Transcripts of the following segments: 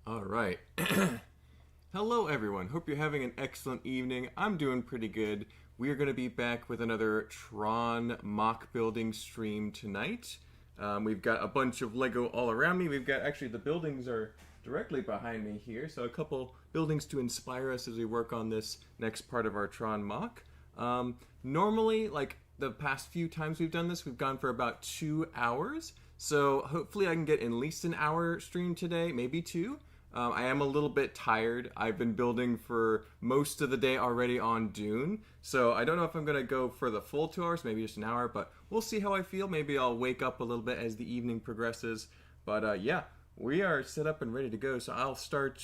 All right. Hello, everyone. Hope you're having an excellent evening. I'm doing pretty good. We are going to be back with another Tron mock building stream tonight. We've got a bunch of Lego all around me. We've got, actually, the buildings are directly behind me here. So a couple buildings to inspire us as we work on this next part of our Tron mock. Normally, like the past few times we've done this, we've gone for about 2 hours. So hopefully I can get at least an hour stream today, maybe 2. I am a little bit tired. I've been building for most of the day already on Dune, so I don't know if I'm going to go for the full 2 hours, maybe just an hour, but we'll see how I feel. Maybe I'll wake up a little bit as the evening progresses. But yeah, we are set up and ready to go, so I'll start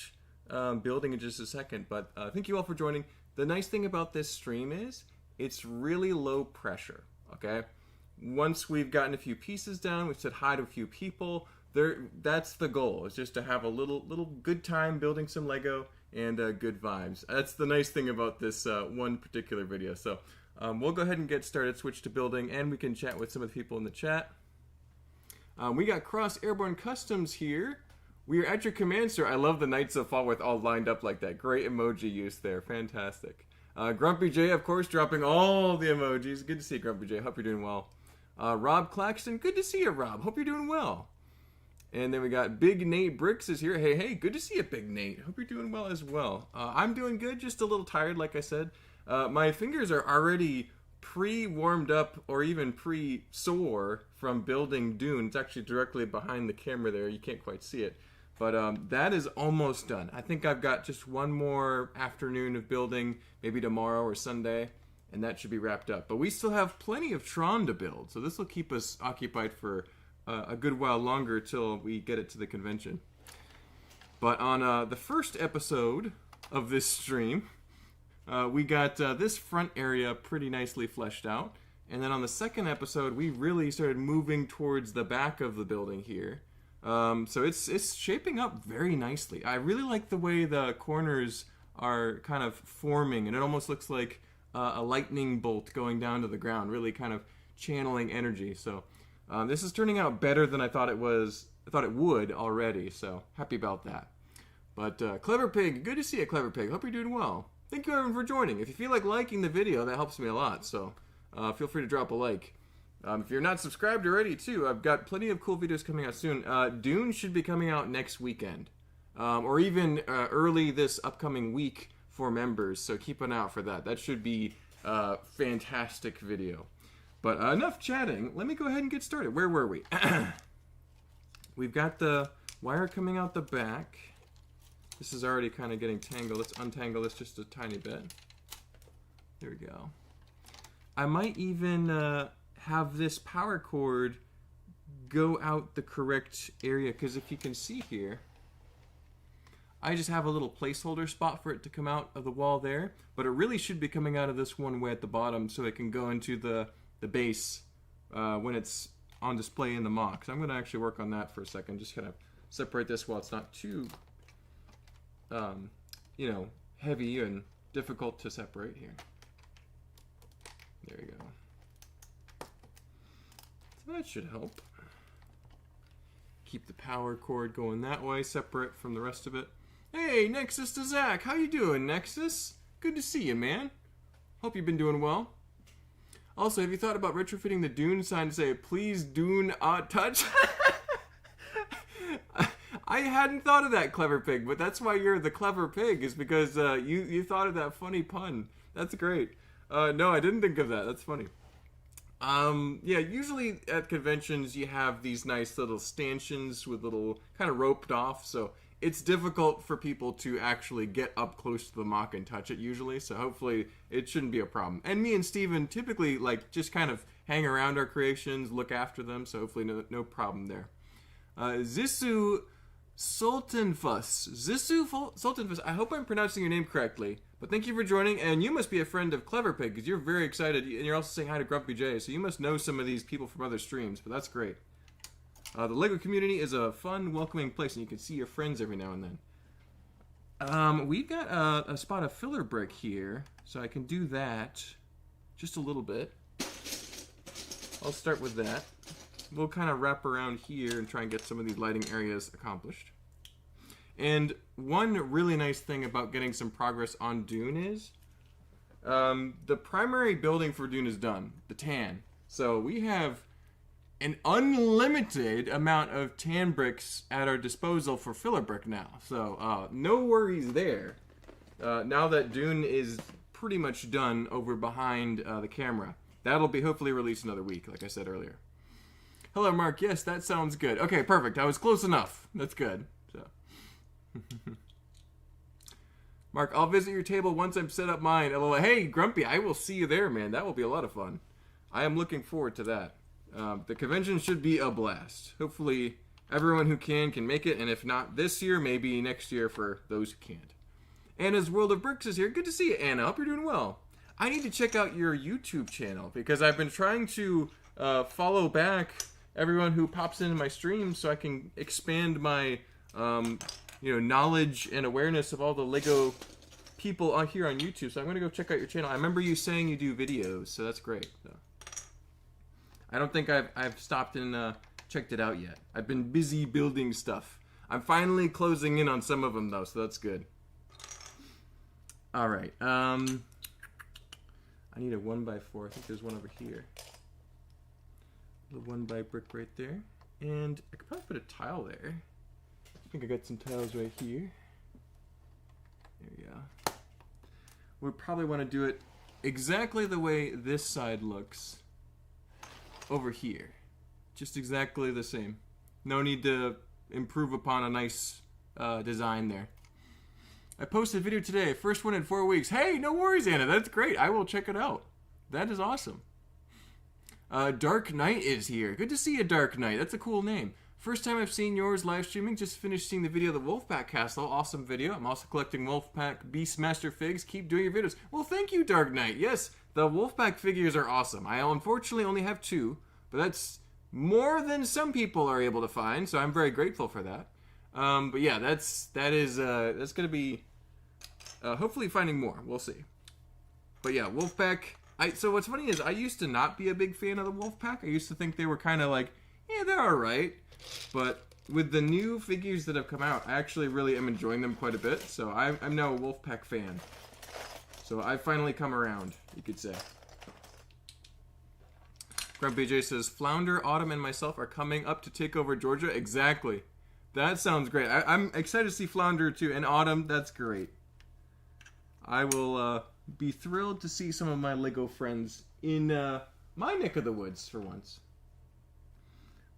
building in just a second. But thank you all for joining. The nice thing about this stream is it's really low pressure, okay? Once we've gotten a few pieces down, we've said hi to a few people, that's the goal, is just to have a little good time building some Lego and good vibes. That's the nice thing about this one particular video. So we'll go ahead and get started, switch to building, and we can chat with some of the people in the chat. We got Cross Airborne Customs here. We are at your command, sir. I love the Knights of Fallworth all lined up like that. Great emoji use there. Fantastic. Grumpy J, of course, dropping all the emojis. Good to see you, Grumpy J. Hope you're doing well. Rob Claxton, good to see you, Rob. Hope you're doing well. And then we got Big Nate Bricks is here. Hey, good to see you, Big Nate. Hope you're doing well as well. I'm doing good, just a little tired, like I said. My fingers are already pre-warmed up or even pre-sore from building Dune. It's actually directly behind the camera there. You can't quite see it. But that is almost done. I think I've got just one more afternoon of building, maybe tomorrow or Sunday, and that should be wrapped up. But we still have plenty of Tron to build, so this will keep us occupied for a good while longer till we get it to the convention. But on the first episode of this stream, we got this front area pretty nicely fleshed out. And then on the second episode, we really started moving towards the back of the building here. So it's shaping up very nicely. I really like the way the corners are kind of forming, and it almost looks like a lightning bolt going down to the ground, really kind of channeling energy. So this is turning out better than I thought it would already, so happy about that. But Clever Pig, good to see you, Clever Pig. Hope you're doing well. Thank you, everyone, for joining. If you feel like liking the video, that helps me a lot, so feel free to drop a like. If you're not subscribed already, too, I've got plenty of cool videos coming out soon. Dune should be coming out next weekend, or even early this upcoming week for members, so keep an eye out for that. That should be a fantastic video. But enough chatting. Let me go ahead and get started. Where were we? We've got the wire coming out the back. This is already kind of getting tangled. Let's untangle this just a tiny bit. There we go. I might even have this power cord go out the correct area, because if you can see here, I just have a little placeholder spot for it to come out of the wall there, but it really should be coming out of this one way at the bottom so it can go into the base when it's on display in the MOC. So I'm going to actually work on that for a second. Just kind of separate this while it's not too, heavy and difficult to separate here. There you go. So that should help. Keep the power cord going that way, separate from the rest of it. Hey, Nexus to Zach. How you doing, Nexus? Good to see you, man. Hope you've been doing well. Also, have you thought about retrofitting the Dune sign to say, please Dune touch? I hadn't thought of that, Clever Pig, but that's why you're the Clever Pig, is because you thought of that funny pun. That's great. No, I didn't think of that. That's funny. Yeah, usually at conventions you have these nice little stanchions with little kind of roped off, so it's difficult for people to actually get up close to the MOC and touch it usually, so hopefully it shouldn't be a problem. And me and Steven typically just kind of hang around our creations, look after them, so hopefully no problem there. Zissou Sultanfuss. Zissou Sultanfuss. I hope I'm pronouncing your name correctly, but thank you for joining, and you must be a friend of Clever Pig, because you're very excited, and you're also saying hi to Grumpy J, so you must know some of these people from other streams, but that's great. The LEGO community is a fun, welcoming place, and you can see your friends every now and then. We've got a spot of filler brick here, so I can do that just a little bit. I'll start with that. We'll kind of wrap around here and try and get some of these lighting areas accomplished. And one really nice thing about getting some progress on Dune is the primary building for Dune is done, the tan. So we have an unlimited amount of tan bricks at our disposal for filler brick now. So no worries there. Now that Dune is pretty much done over behind the camera. That'll be hopefully released another week, like I said earlier. Hello, Mark. Yes, that sounds good. Okay, perfect. I was close enough. That's good. So, Mark, I'll visit your table once I've set up mine. LOL. Hey, Grumpy, I will see you there, man. That will be a lot of fun. I am looking forward to that. The convention should be a blast. Hopefully, everyone who can make it, and if not this year, maybe next year for those who can't. Anna's World of Bricks is here. Good to see you, Anna. Hope you're doing well. I need to check out your YouTube channel because I've been trying to follow back everyone who pops into my stream so I can expand my knowledge and awareness of all the Lego people here on YouTube. So I'm going to go check out your channel. I remember you saying you do videos, so that's great. So, I don't think I've stopped and checked it out yet. I've been busy building stuff. I'm finally closing in on some of them, though, so that's good. All right. I need a 1x4. I think there's one over here. The 1x brick right there. And I could probably put a tile there. I think I got some tiles right here. There we go. We probably want to do it exactly the way this side looks over here. Just exactly the same. No need to improve upon a nice design there. I posted a video today, first one in 4 weeks. Hey, no worries, Anna. That's great. I will check it out. That is awesome. Dark Knight is here. Good to see you, Dark Knight. That's a cool name. First time I've seen yours live streaming. Just finished seeing the video of the Wolfpack Castle. Awesome video. I'm also collecting Wolfpack Beastmaster figs. Keep doing your videos. Well, thank you, Dark Knight. Yes, the Wolfpack figures are awesome. I unfortunately only have 2, but that's more than some people are able to find, so I'm very grateful for that. But yeah, that's going to be hopefully finding more. We'll see. But yeah, Wolfpack. So what's funny is I used to not be a big fan of the Wolfpack. I used to think they were kind of like, yeah, they're all right. But with the new figures that have come out, I actually really am enjoying them quite a bit. So I'm now a Wolfpack fan. So I've finally come around, you could say. Grumpy J says, Flounder, Autumn, and myself are coming up to take over Georgia. Exactly. That sounds great. I'm excited to see Flounder too. And Autumn, that's great. I will be thrilled to see some of my Lego friends in my neck of the woods for once.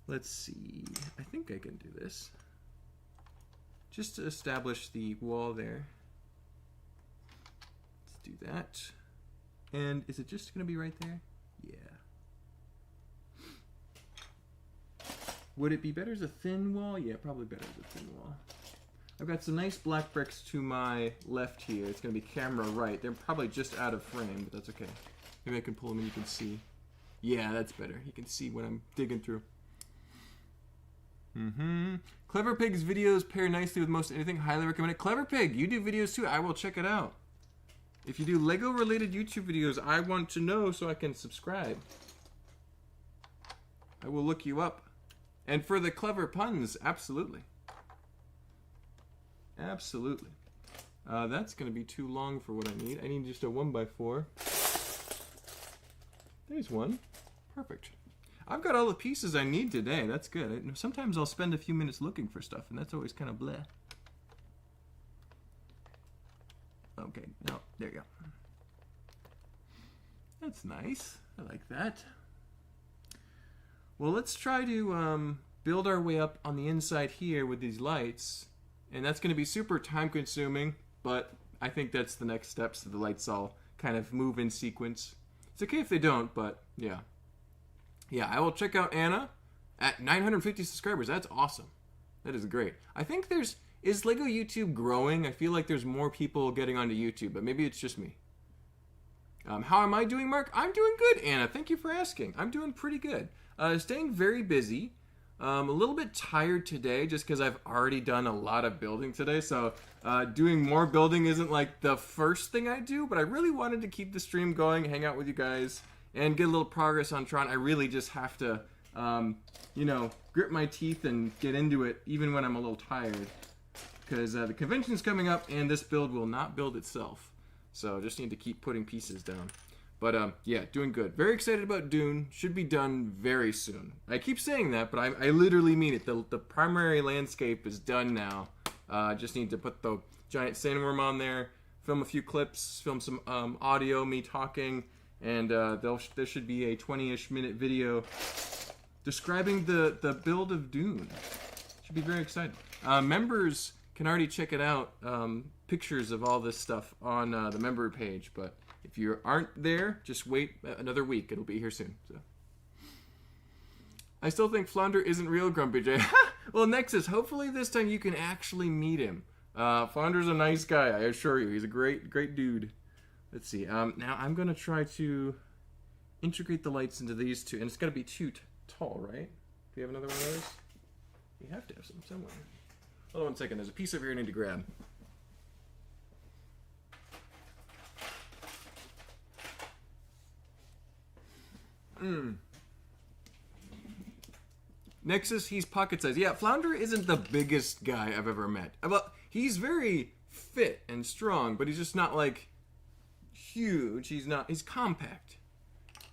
Let's see. I think I can do this. Just to establish the wall there. Let's do that. And is it just going to be right there? Yeah. Would it be better as a thin wall? Yeah, probably better as a thin wall. I've got some nice black bricks to my left here. It's going to be camera right. They're probably just out of frame, but that's okay. Maybe I can pull them and you can see. Yeah, that's better. You can see what I'm digging through. Clever Pig's videos pair nicely with most anything. Highly recommend it. Clever Pig, you do videos too. I will check it out. If you do Lego-related YouTube videos, I want to know so I can subscribe. I will look you up. And for the clever puns, absolutely. Absolutely. That's going to be too long for what I need. I need just a 1x4. There's one. Perfect. I've got all the pieces I need today. That's good. Sometimes I'll spend a few minutes looking for stuff, and that's always kind of bleh. Okay, no, there you go. That's nice. I like that. Well, let's try to build our way up on the inside here with these lights. And that's going to be super time-consuming, but I think that's the next step, so the lights all kind of move in sequence. It's okay if they don't, but yeah. Yeah, I will check out Anna at 950 subscribers. That's awesome. That is great. I think is Lego YouTube growing? I feel like there's more people getting onto YouTube, but maybe it's just me. How am I doing, Mark? I'm doing good, Anna. Thank you for asking. I'm doing pretty good. Staying very busy. A little bit tired today just because I've already done a lot of building today. So doing more building isn't like the first thing I do, but I really wanted to keep the stream going, hang out with you guys, and get a little progress on Tron. I really just have to, grit my teeth and get into it even when I'm a little tired. because the convention's coming up and this build will not build itself. So just need to keep putting pieces down. But yeah, doing good. Very excited about Dune. Should be done very soon. I keep saying that, but I literally mean it. The primary landscape is done now. Just need to put the giant sandworm on there, film a few clips, film some audio, me talking, and there should be a 20-ish minute video describing the build of Dune. Should be very exciting. Members can already check it out, pictures of all this stuff on the member page, but if you aren't there, just wait another week. It'll be here soon. So. I still think Flounder isn't real, Grumpy J. Well, Nexus, hopefully this time you can actually meet him. Flounder's a nice guy, I assure you. He's a great dude. Let's see. Now I'm going to try to integrate the lights into these two. And it's got to be too tall, right? Do you have another one of those? You have to have some somewhere. Hold on 1 second. There's a piece over here I need to grab. Nexus, he's pocket size. Yeah, Flounder isn't the biggest guy I've ever met. Well, he's very fit and strong, but he's just not like huge. He's compact.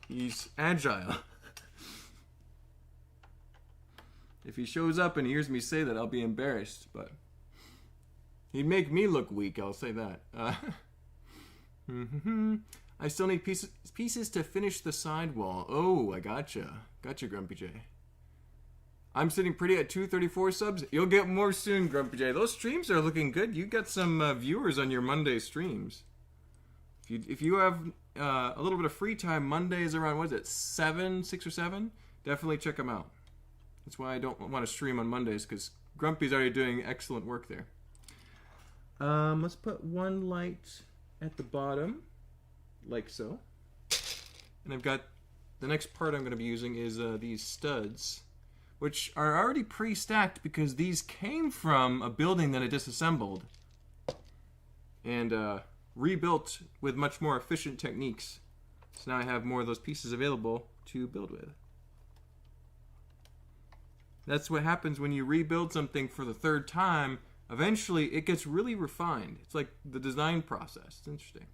He's agile. If he shows up and hears me say that, I'll be embarrassed, but he'd make me look weak, I'll say that. I still need pieces to finish the sidewall. Oh, I gotcha. Gotcha, Grumpy J. I'm sitting pretty at 234 subs. You'll get more soon, Grumpy J. Those streams are looking good. You got some viewers on your Monday streams. If you have a little bit of free time, Mondays around, what is it, 6 or 7? Definitely check them out. That's why I don't want to stream on Mondays, because Grumpy's already doing excellent work there. Let's put one light at the bottom, like so. And I've got, the next part I'm going to be using is these studs, which are already pre-stacked because these came from a building that I disassembled and rebuilt with much more efficient techniques. So now I have more of those pieces available to build with. That's what happens when you rebuild something for the 3rd time. Eventually, it gets really refined. It's like the design process. It's interesting.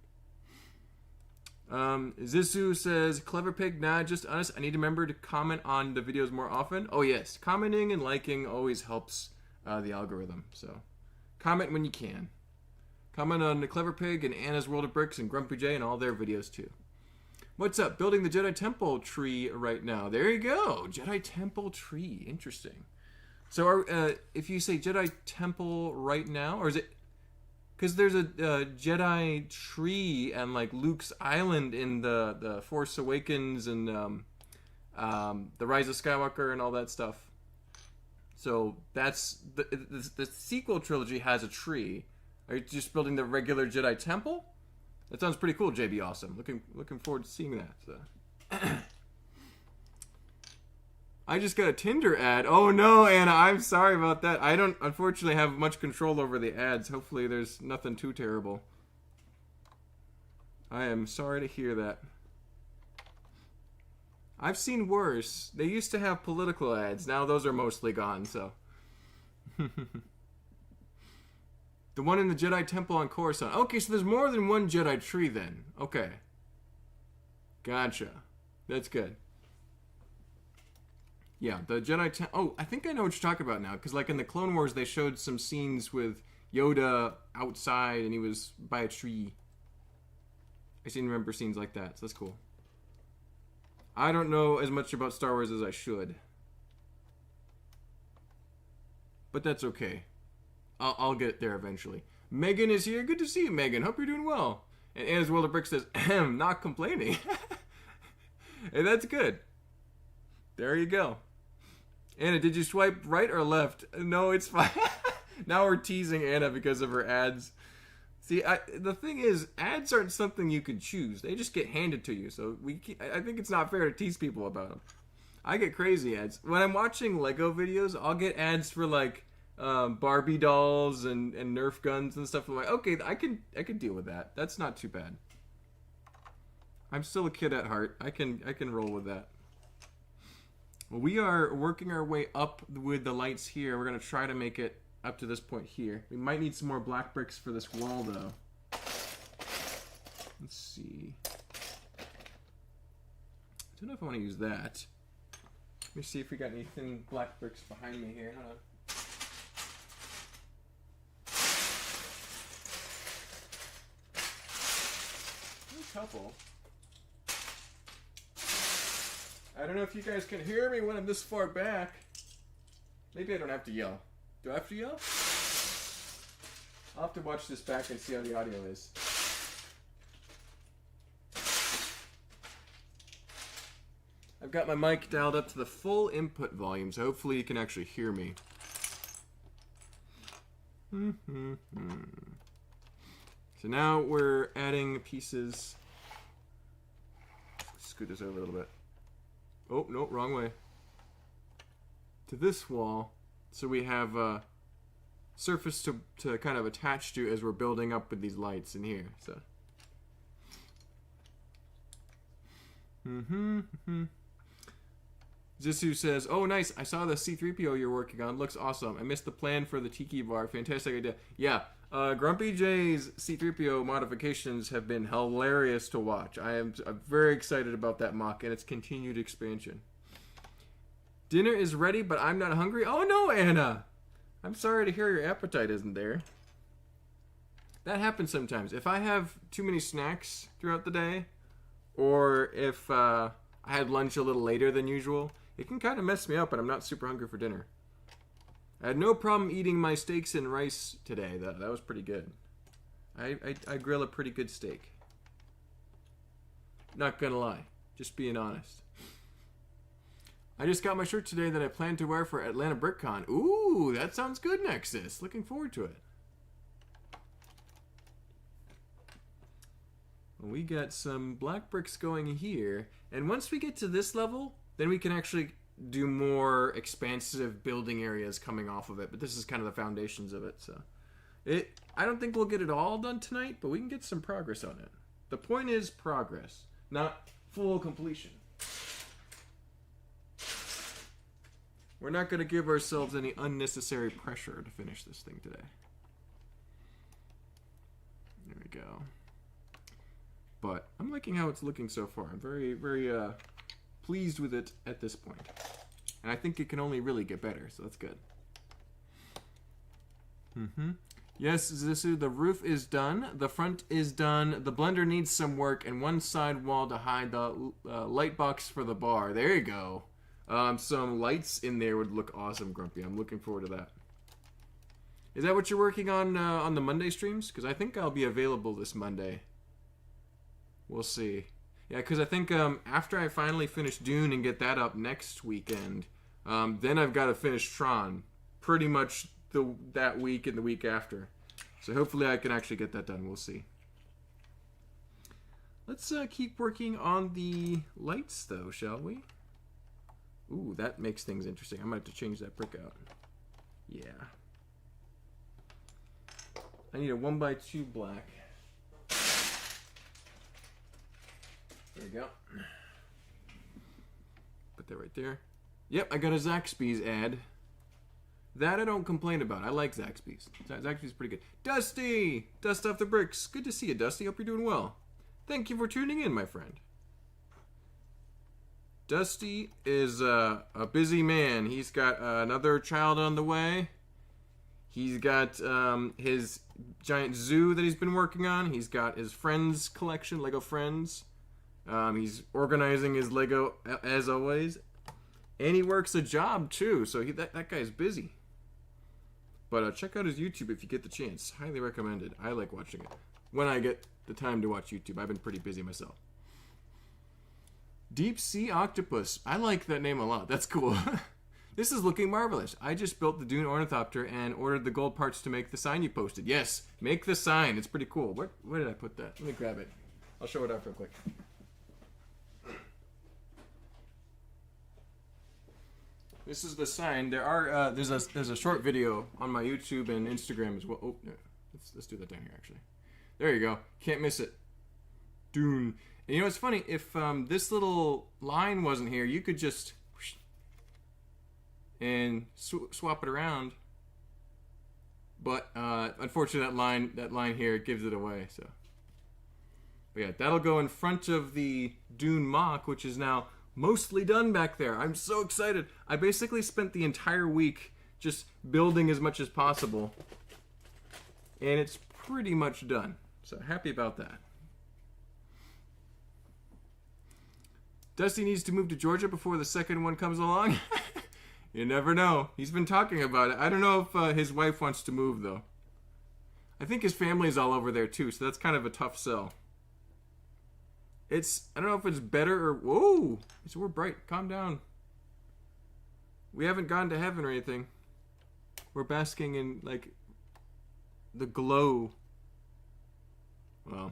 Zisu says, Clever Pig, nah, just honest. I need to remember to comment on the videos more often. Oh, yes. Commenting and liking always helps the algorithm. So, comment when you can. Comment on the Clever Pig and Anna's World of Bricks and Grumpy J and all their videos, too. What's up? Building the Jedi Temple tree right now. There you go. Jedi Temple tree. Interesting. So if you say Jedi Temple right now, or is it... Because there's a Jedi tree and like Luke's Island in the Force Awakens and the Rise of Skywalker and all that stuff. So that's... The sequel trilogy has a tree. Are you just building the regular Jedi Temple? That sounds pretty cool, JB Awesome. Looking forward to seeing that. So. I just got a Tinder ad. Oh no, Anna, I'm sorry about that. I don't, unfortunately, have much control over the ads. Hopefully there's nothing too terrible. I am sorry to hear that. I've seen worse. They used to have political ads. Now those are mostly gone, so... The one in the Jedi Temple on Coruscant. Okay, so there's more than one Jedi tree then. Okay. Gotcha. That's good. Yeah, the Jedi Temple... Oh, I think I know what you're talking about now. Because like in the Clone Wars, they showed some scenes with Yoda outside and he was by a tree. I seem to remember scenes like that, so that's cool. I don't know as much about Star Wars as I should. But that's okay. I'll get there eventually. Megan is here. Good to see you, Megan. Hope you're doing well. And Anna's World of Brick says, not complaining. Hey, that's good. There you go. Anna, did you swipe right or left? No, it's fine. Now we're teasing Anna because of her ads. See, the thing is, ads aren't something you can choose. They just get handed to you. So I think it's not fair to tease people about them. I get crazy ads. When I'm watching Lego videos, I'll get ads for like Barbie dolls and Nerf guns and stuff. I'm like, okay, I can deal with that. That's not too bad. I'm still a kid at heart. I can roll with that. Well, we are working our way up with the lights here. We're gonna try to make it up to this point here. We might need some more black bricks for this wall, though. Let's see. I don't know if I want to use that. Let me see if we got any thin black bricks behind me here. Hold on. A couple. I don't know if you guys can hear me when I'm this far back. Maybe I don't have to yell. Do I have to yell? I'll have to watch this back and see how the audio is. I've got my mic dialed up to the full input volume, so hopefully you can actually hear me. So now we're adding pieces. Scoot this over a little bit. Oh, no, wrong way. To this wall, so we have a surface to kind of attach to as we're building up with these lights in here. So. Zissou says, "Oh, nice! I saw the C-3PO you're working on. Looks awesome. I missed the plan for the Tiki Bar. Fantastic idea." Yeah, Grumpy J's C-3PO modifications have been hilarious to watch. I'm very excited about that MOC and its continued expansion. Dinner is ready, but I'm not hungry. Oh no, Anna! I'm sorry to hear your appetite isn't there. That happens sometimes. If I have too many snacks throughout the day, or if I had lunch a little later than usual, it can kind of mess me up and I'm not super hungry for dinner. I had no problem eating my steaks and rice today, though. That was pretty good. I grill a pretty good steak. Not gonna lie. Just being honest. I just got my shirt today that I plan to wear for Atlanta BrickCon. Ooh, that sounds good, Nexus. Looking forward to it. We got some black bricks going here. And once we get to this level, then we can actually do more expansive building areas coming off of it. But this is kind of the foundations of it. So I don't think we'll get it all done tonight, but we can get some progress on it. The point is progress, not full completion. We're not going to give ourselves any unnecessary pressure to finish this thing today. There we go. But I'm liking how it's looking so far. I'm very, very pleased with it at this point. And I think it can only really get better, so that's good. Yes, Zissou, the roof is done. The front is done. The blender needs some work and one side wall to hide the light box for the bar. There you go. Some lights in there would look awesome, Grumpy. I'm looking forward to that. Is that what you're working on the Monday streams? Because I think I'll be available this Monday. We'll see. Yeah, because I think after I finally finish Dune and get that up next weekend, then I've got to finish Tron pretty much that week and the week after. So hopefully I can actually get that done. We'll see. Let's keep working on the lights, though, shall we? Ooh, that makes things interesting. I might have to change that brick out. Yeah. I need a 1x2 black. There we go. Put that right there. Yep, I got a Zaxby's ad. That I don't complain about. I like Zaxby's. Zaxby's pretty good. Dusty! Dust off the bricks. Good to see you, Dusty. Hope you're doing well. Thank you for tuning in, my friend. Dusty is a busy man. He's got another child on the way. He's got his giant zoo that he's been working on. He's got his Friends collection, Lego Friends. He's organizing his Lego as always. And he works a job too, so that guy's busy. But check out his YouTube if you get the chance. Highly recommended. I like watching it. When I get the time to watch YouTube. I've been pretty busy myself. Deep Sea Octopus. I like that name a lot. That's cool. This is looking marvelous. I just built the Dune Ornithopter and ordered the gold parts to make the sign you posted. Yes, make the sign. It's pretty cool. Where did I put that? Let me grab it. I'll show it off real quick. This is the sign. There are there's a short video on my YouTube and Instagram as well. Oh, no. Let's do that down here actually. There you go. Can't miss it. Dune. And you know, it's funny, if this little line wasn't here, you could just and swap it around But unfortunately, that line here gives it away. So, but yeah, that'll go in front of the Dune MOC, which is now mostly done back there. I'm so excited. I basically spent the entire week just building as much as possible, and it's pretty much done. So happy about that. Dusty needs to move to Georgia before the second one comes along. You never know. He's been talking about it. I don't know if his wife wants to move, though. I think his family's all over there, too, so that's kind of a tough sell. I don't know if it's better or... Whoa! We're bright. Calm down. We haven't gone to heaven or anything. We're basking in, like, the glow. Well,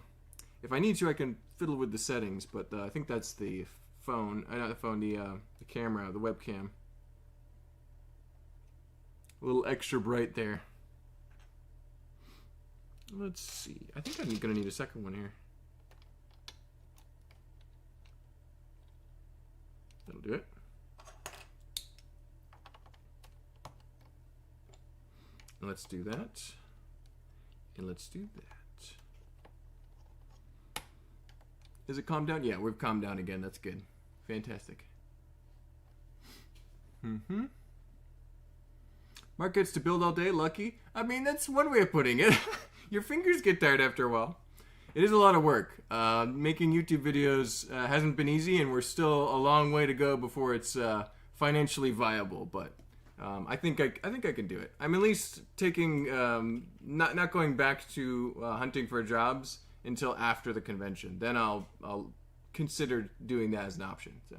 if I need to, I can fiddle with the settings, but I think that's the phone. Not the phone, the camera, the webcam. A little extra bright there. Let's see. I think I'm going to need a second one here. That'll do it. And let's do that. And let's do that. Is it calmed down? Yeah, we've calmed down again. That's good. Fantastic. Mark gets to build all day. Lucky. I mean, that's one way of putting it. Your fingers get tired after a while. It is a lot of work. Making YouTube videos hasn't been easy, and we're still a long way to go before it's financially viable. But I think I can do it. I'm at least taking not going back to hunting for jobs until after the convention. Then I'll consider doing that as an option. So.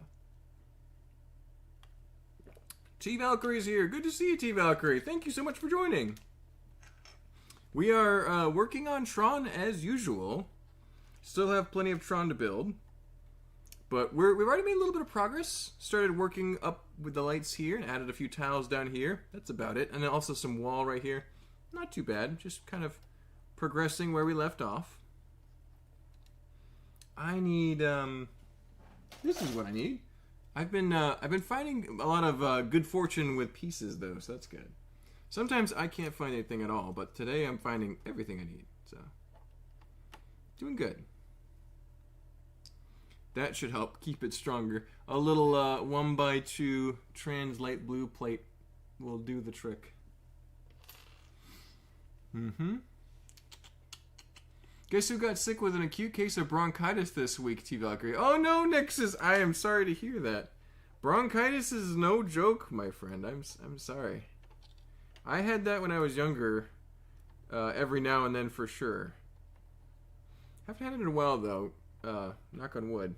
T Valkyrie's here. Good to see you, T Valkyrie. Thank you so much for joining. We are working on Tron as usual. Still have plenty of Tron to build. But we've already made a little bit of progress. Started working up with the lights here and added a few tiles down here. That's about it. And then also some wall right here. Not too bad. Just kind of progressing where we left off. I need... this is what I need. I've been finding a lot of good fortune with pieces, though, so that's good. Sometimes I can't find anything at all, but today I'm finding everything I need, so doing good. That should help keep it stronger. A little 1x2 trans light blue plate will do the trick. Guess who got sick with an acute case of bronchitis this week, T Valkyrie? Oh no, Nixus! I am sorry to hear that. Bronchitis is no joke, my friend. I'm sorry. I had that when I was younger, every now and then for sure. Haven't had it in a while though. Knock on wood.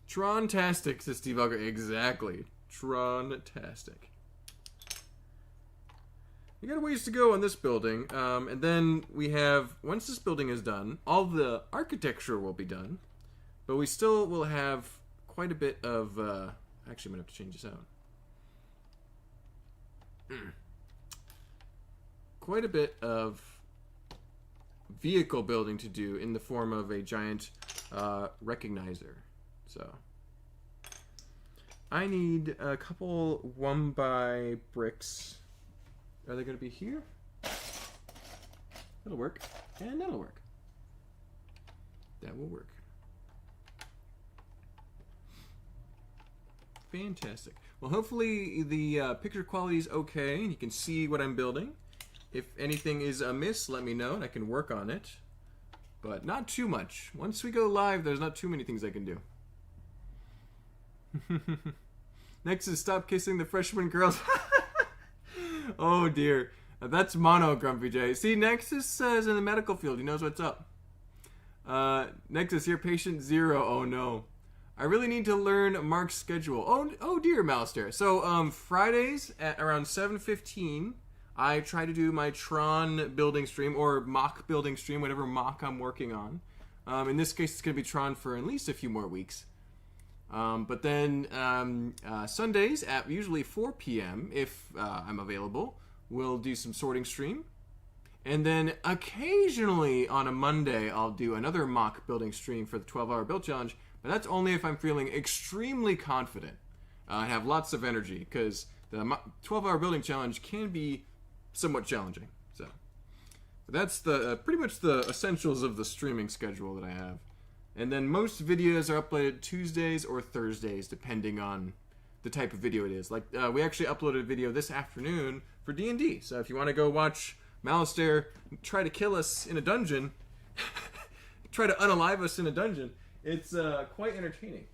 Tron-tastic, says Steve Valkyrie. Exactly. Tron-tastic. We got a ways to go on this building, and then we have, once this building is done, all the architecture will be done, but we still will have quite a bit of, actually I'm going to have to change this out. Quite a bit of vehicle building to do in the form of a giant recognizer. So, I need a couple 1x bricks. Are they going to be here? That'll work. And that'll work. That will work. Fantastic. Well, hopefully the picture quality is okay and you can see what I'm building. If anything is amiss, let me know and I can work on it. But not too much. Once we go live, there's not too many things I can do. Next is stop kissing the freshman girls. Oh dear. That's mono, Grumpy J. See, Nexus is in the medical field. He knows what's up. Nexus, you're patient 0. Oh no. I really need to learn Mark's schedule. Oh dear, Mouster. So, Fridays at around 7:15, I try to do my Tron building stream, or MOC building stream, whatever MOC I'm working on. In this case, it's going to be Tron for at least a few more weeks. But then Sundays at usually 4 p.m. if I'm available, we'll do some sorting stream. And then occasionally on a Monday, I'll do another MOC building stream for the 12-hour build challenge. But that's only if I'm feeling extremely confident. and have lots of energy, because the 12-hour building challenge can be somewhat challenging. So that's the pretty much the essentials of the streaming schedule that I have. And then most videos are uploaded Tuesdays or Thursdays, depending on the type of video it is. Like, we actually uploaded a video this afternoon for D&D. So if you want to go watch Malistaire try to kill us in a dungeon, try to unalive us in a dungeon, it's quite entertaining.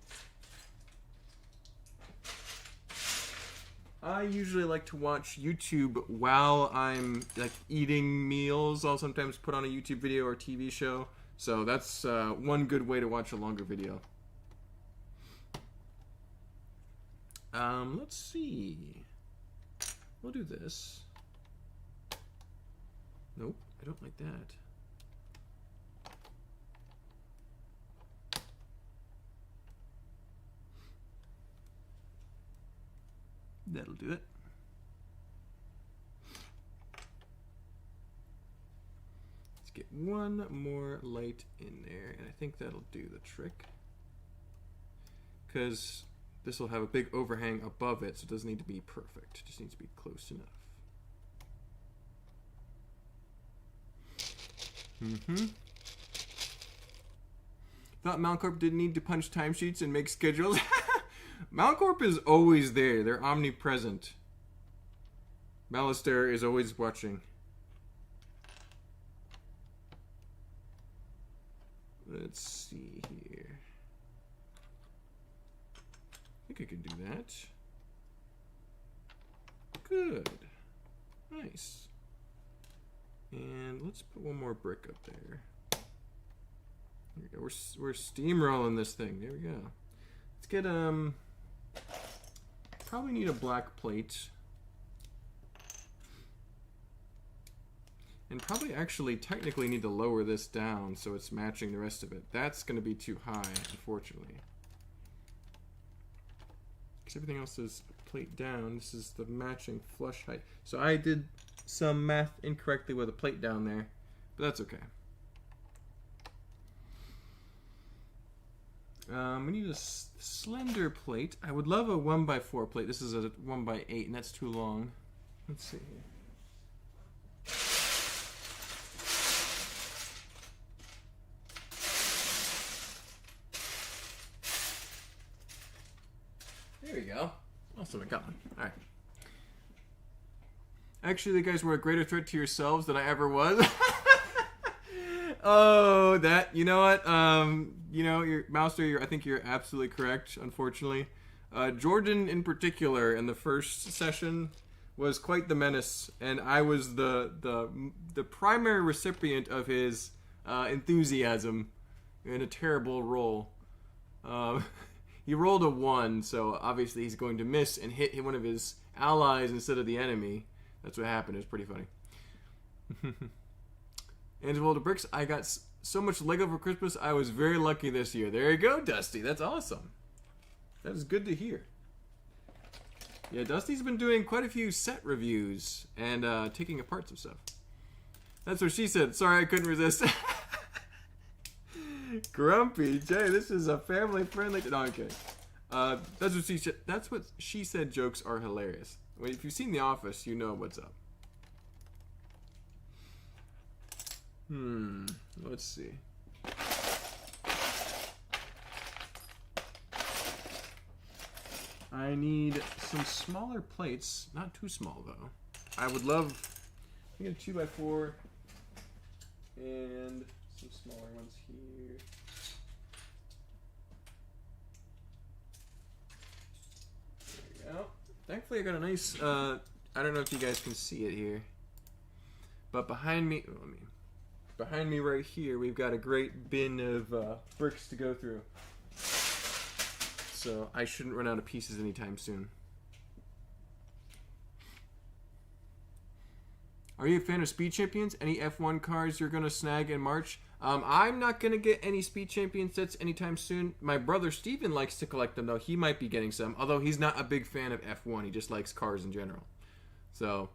I usually like to watch YouTube while I'm like eating meals. I'll sometimes put on a YouTube video or TV show. So that's one good way to watch a longer video. Let's see. We'll do this. Nope, I don't like that. That'll do it. Let's get one more light in there, and I think that'll do the trick. Because this will have a big overhang above it, so it doesn't need to be perfect. It just needs to be close enough. Thought Malcorp didn't need to punch timesheets and make schedules. Malcorp is always there. They're omnipresent. Malistaire is always watching. Let's see here. I think I can do that. Good. Nice. And let's put one more brick up there. There we go. We're steamrolling this thing. There we go. Let's get probably need a black plate. And probably actually technically need to lower this down so it's matching the rest of it. That's going to be too high, unfortunately. Because everything else is plate down. This is the matching flush height. So I did some math incorrectly with a plate down there, but that's okay. We need a slender plate. I would love a 1x4 plate. This is a 1x8, and that's too long. Let's see here. There we go. Awesome, I got one. Alright. Actually, you guys were a greater threat to yourselves than I ever was. Oh, that, you know what? You know, Malistaire, I think you're absolutely correct, unfortunately. Jordan, in particular, in the first session, was quite the menace, and I was the primary recipient of his enthusiasm in a terrible roll. He rolled a 1, so obviously he's going to miss and hit one of his allies instead of the enemy. That's what happened. It was pretty funny. Angelo de Bricks, I got so much Lego for Christmas, I was very lucky this year. There you go, Dusty. That's awesome. That is good to hear. Yeah, Dusty's been doing quite a few set reviews and taking apart some stuff. That's what she said. Sorry, I couldn't resist. Grumpy Jay, this is a family-friendly... No, I'm kidding. That's what she said. Jokes are hilarious. Well, if you've seen The Office, you know what's up. Let's see. I need some smaller plates. Not too small, though. I would love... I get a 2x4 and some smaller ones here. There we go. Thankfully, I got a nice... I don't know if you guys can see it here. But behind me... Behind me right here, we've got a great bin of bricks to go through. So I shouldn't run out of pieces anytime soon. Are you a fan of Speed Champions? Any F1 cars you're going to snag in March? I'm not going to get any Speed Champion sets anytime soon. My brother Steven likes to collect them, though. He might be getting some, although he's not a big fan of F1. He just likes cars in general. So...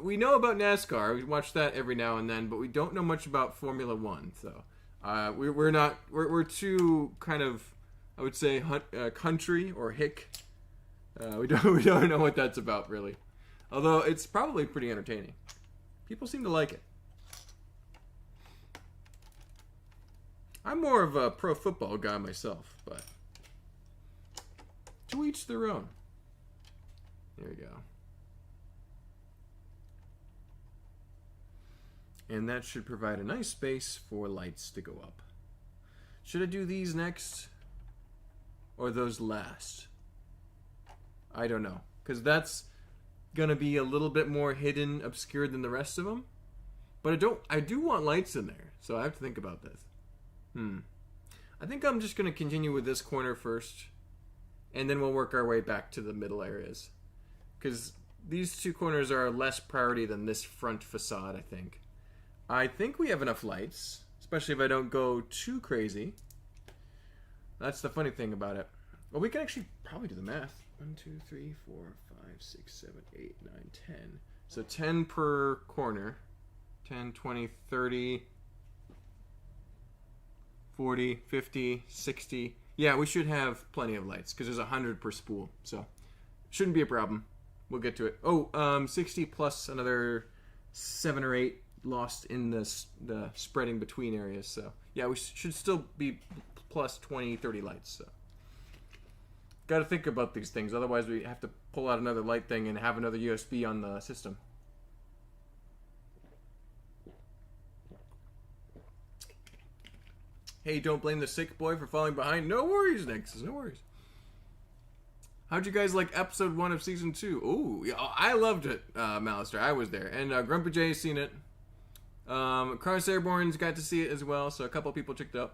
we know about NASCAR. We watch that every now and then, but we don't know much about Formula One. So we're too kind of, I would say, country or hick We don't know what that's about, really. Although it's probably pretty entertaining. People seem to like it. I'm more of a pro football guy myself, but to each their own. There we go. And that should provide a nice space for lights to go up. Should I do these next? Or those last? I don't know. Because that's going to be a little bit more hidden, obscured than the rest of them. But I do want lights in there. So I have to think about this. I think I'm just going to continue with this corner first. And then we'll work our way back to the middle areas. Because these two corners are less priority than this front facade, I think. I think we have enough lights. Especially if I don't go too crazy. That's the funny thing about it. Well, we can actually probably do the math. 1, 2, 3, 4, 5, 6, 7, 8, 9, 10. So 10 per corner. 10, 20, 30, 40, 50, 60. Yeah, we should have plenty of lights because there's 100 per spool. So shouldn't be a problem. We'll get to it. Oh, 60 plus another 7 or 8 lost in the spreading between areas. So yeah, we should still be plus 20, 30 lights. So got to think about these things. Otherwise, we have to pull out another light thing and have another USB on the system. Hey, don't blame the sick boy for falling behind. No worries, Nexus. No worries. How'd you guys like episode 1 of season 2? Ooh, yeah, I loved it, Malister. I was there. And Grumpy J's seen it. Cross Airborne's got to see it as well, so a couple people checked it out.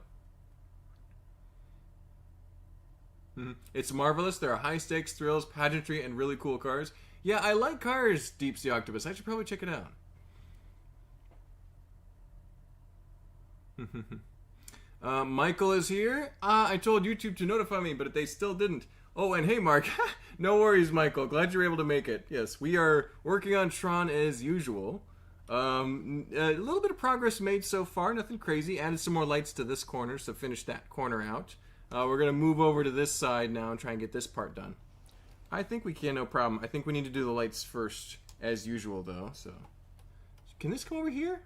It's marvelous. There are high stakes, thrills, pageantry, and really cool cars. Yeah, I like cars, Deep Sea Octopus. I should probably check it out. Michael is here. I told YouTube to notify me, but they still didn't. Oh, and hey, Mark. No worries, Michael. Glad you were able to make it. Yes, we are working on Tron as usual. A little bit of progress made so far. Nothing crazy. Added some more lights to this corner, so finish that corner out. We're going to move over to this side now and try and get this part done. I think we can, no problem. I think we need to do the lights first, as usual, though. So, can this come over here?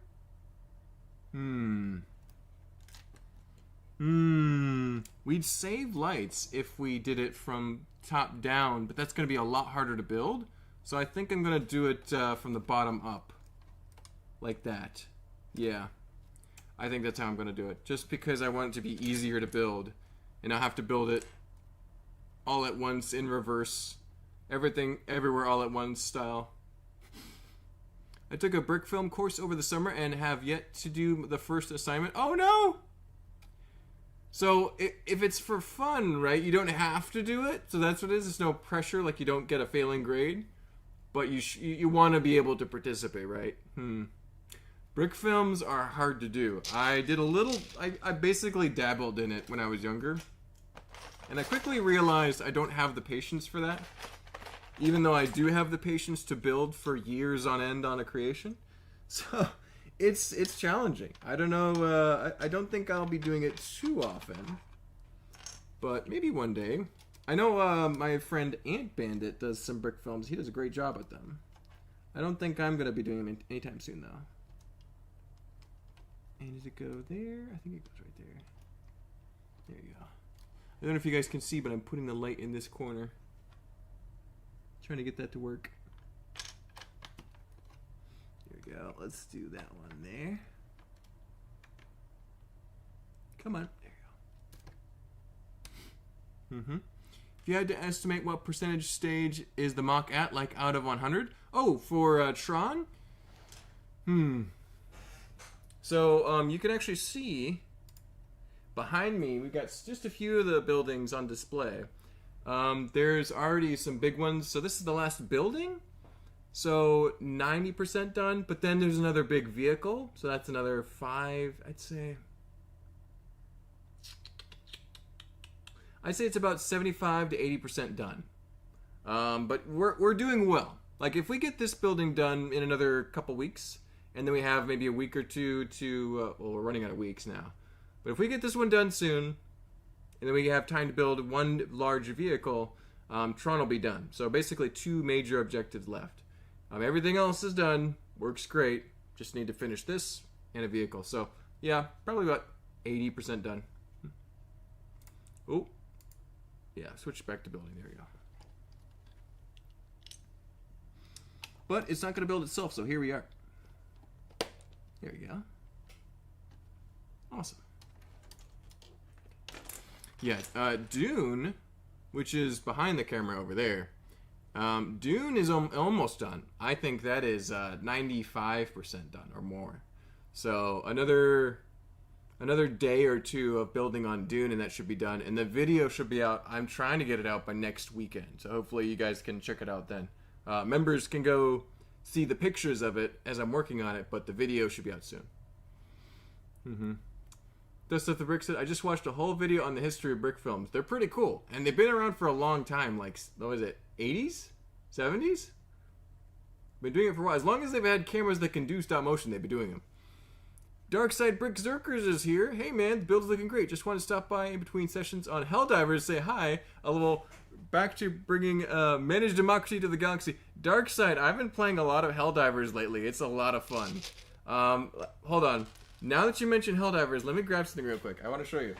We'd save lights if we did it from top down, but that's going to be a lot harder to build. So I think I'm going to do it from the bottom up. Like that. Yeah. I think that's how I'm going to do it. Just because I want it to be easier to build. And I'll have to build it all at once in reverse. Everything, everywhere, all at once style. I took a brick film course over the summer and have yet to do the first assignment. Oh no! So if it's for fun, right, you don't have to do it. So that's what it is. There's no pressure, like you don't get a failing grade. But you want to be able to participate, right? Brick films are hard to do. I did a little, I basically dabbled in it when I was younger. And I quickly realized I don't have the patience for that. Even though I do have the patience to build for years on end on a creation. So it's challenging. I don't know, I don't think I'll be doing it too often. But maybe one day. I know my friend Ant Bandit does some brick films. He does a great job at them. I don't think I'm going to be doing them anytime soon, though. And does it go there? I think it goes right there. There you go. I don't know if you guys can see, but I'm putting the light in this corner. Trying to get that to work. There we go. Let's do that one there. Come on. There you go. If you had to estimate what percentage stage is the MOC at, like out of 100? Oh, for Tron? So, you can actually see behind me, we've got just a few of the buildings on display. There's already some big ones. So this is the last building. So 90% done, but then there's another big vehicle. So that's another 5, I'd say it's about 75 to 80% done. But we're doing well. Like if we get this building done in another couple weeks, and then we have maybe a week or two to, well, we're running out of weeks now. But if we get this one done soon, and then we have time to build one large vehicle, Tron will be done. So basically 2 major objectives left. Everything else is done. Works great. Just need to finish this and a vehicle. So yeah, probably about 80% done. Oh, yeah, switch back to building. There we go. But it's not going to build itself, so here we are. There we go. Awesome. Yeah, Dune, which is behind the camera over there. Dune is almost done. I think that is 95% done or more. So another day or 2 of building on Dune, and that should be done. And the video should be out. I'm trying to get it out by next weekend. So hopefully you guys can check it out then. Members can go see the pictures of it as I'm working on it, but the video should be out soon. Dust Up the Brick said, I just watched a whole video on the history of brick films. They're pretty cool. And they've been around for a long time. Like, what was it, 80s? 70s? Been doing it for a while. As long as they've had cameras that can do stop motion, they've been doing them. Darkside Brick Zerkers is here. Hey man, the build's looking great. Just want to stop by in between sessions on Helldivers, say hi. A little back to bringing managed democracy to the galaxy. Darkside, I've been playing a lot of Helldivers lately. It's a lot of fun. Hold on. Now that you mentioned Helldivers, let me grab something real quick. I want to show you.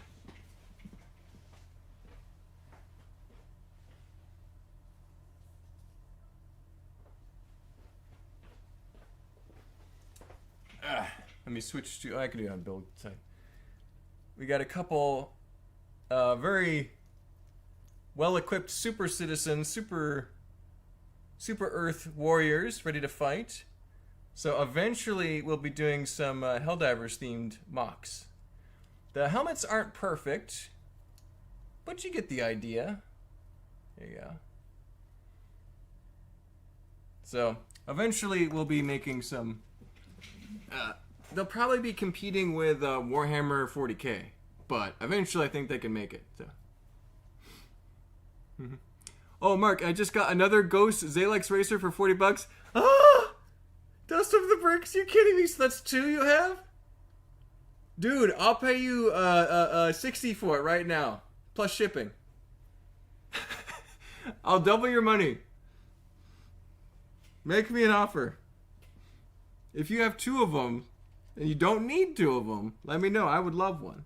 Let me switch to... I can do it on build side. We got a couple very well-equipped super citizens, super Earth warriors ready to fight. So eventually we'll be doing some Helldivers themed MOCs. The helmets aren't perfect, but you get the idea. There you go. So eventually we'll be making some... they'll probably be competing with Warhammer 40k, but eventually I think they can make it. So. Oh, Mark, I just got another Ghost Zalex Racer for $40. Ah! Dust of the Bricks, you kidding me? So that's 2 you have? Dude, I'll pay you 60 for it right now, plus shipping. I'll double your money. Make me an offer. If you have 2 of them, and you don't need 2 of them, let me know. I would love one.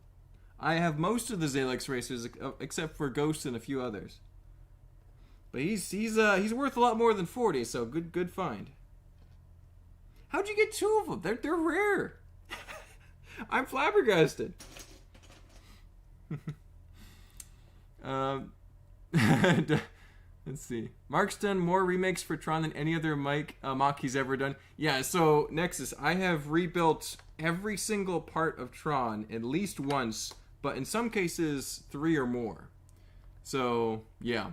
I have most of the Zalex Racers, except for Ghost and a few others. But he's worth a lot more than 40, so good find. How'd you get 2 of them? They're rare. I'm flabbergasted. Let's see. Mark's done more remakes for Tron than any other MOC he's ever done. Yeah, so Nexus, I have rebuilt every single part of Tron at least once, but in some cases 3 or more. So yeah,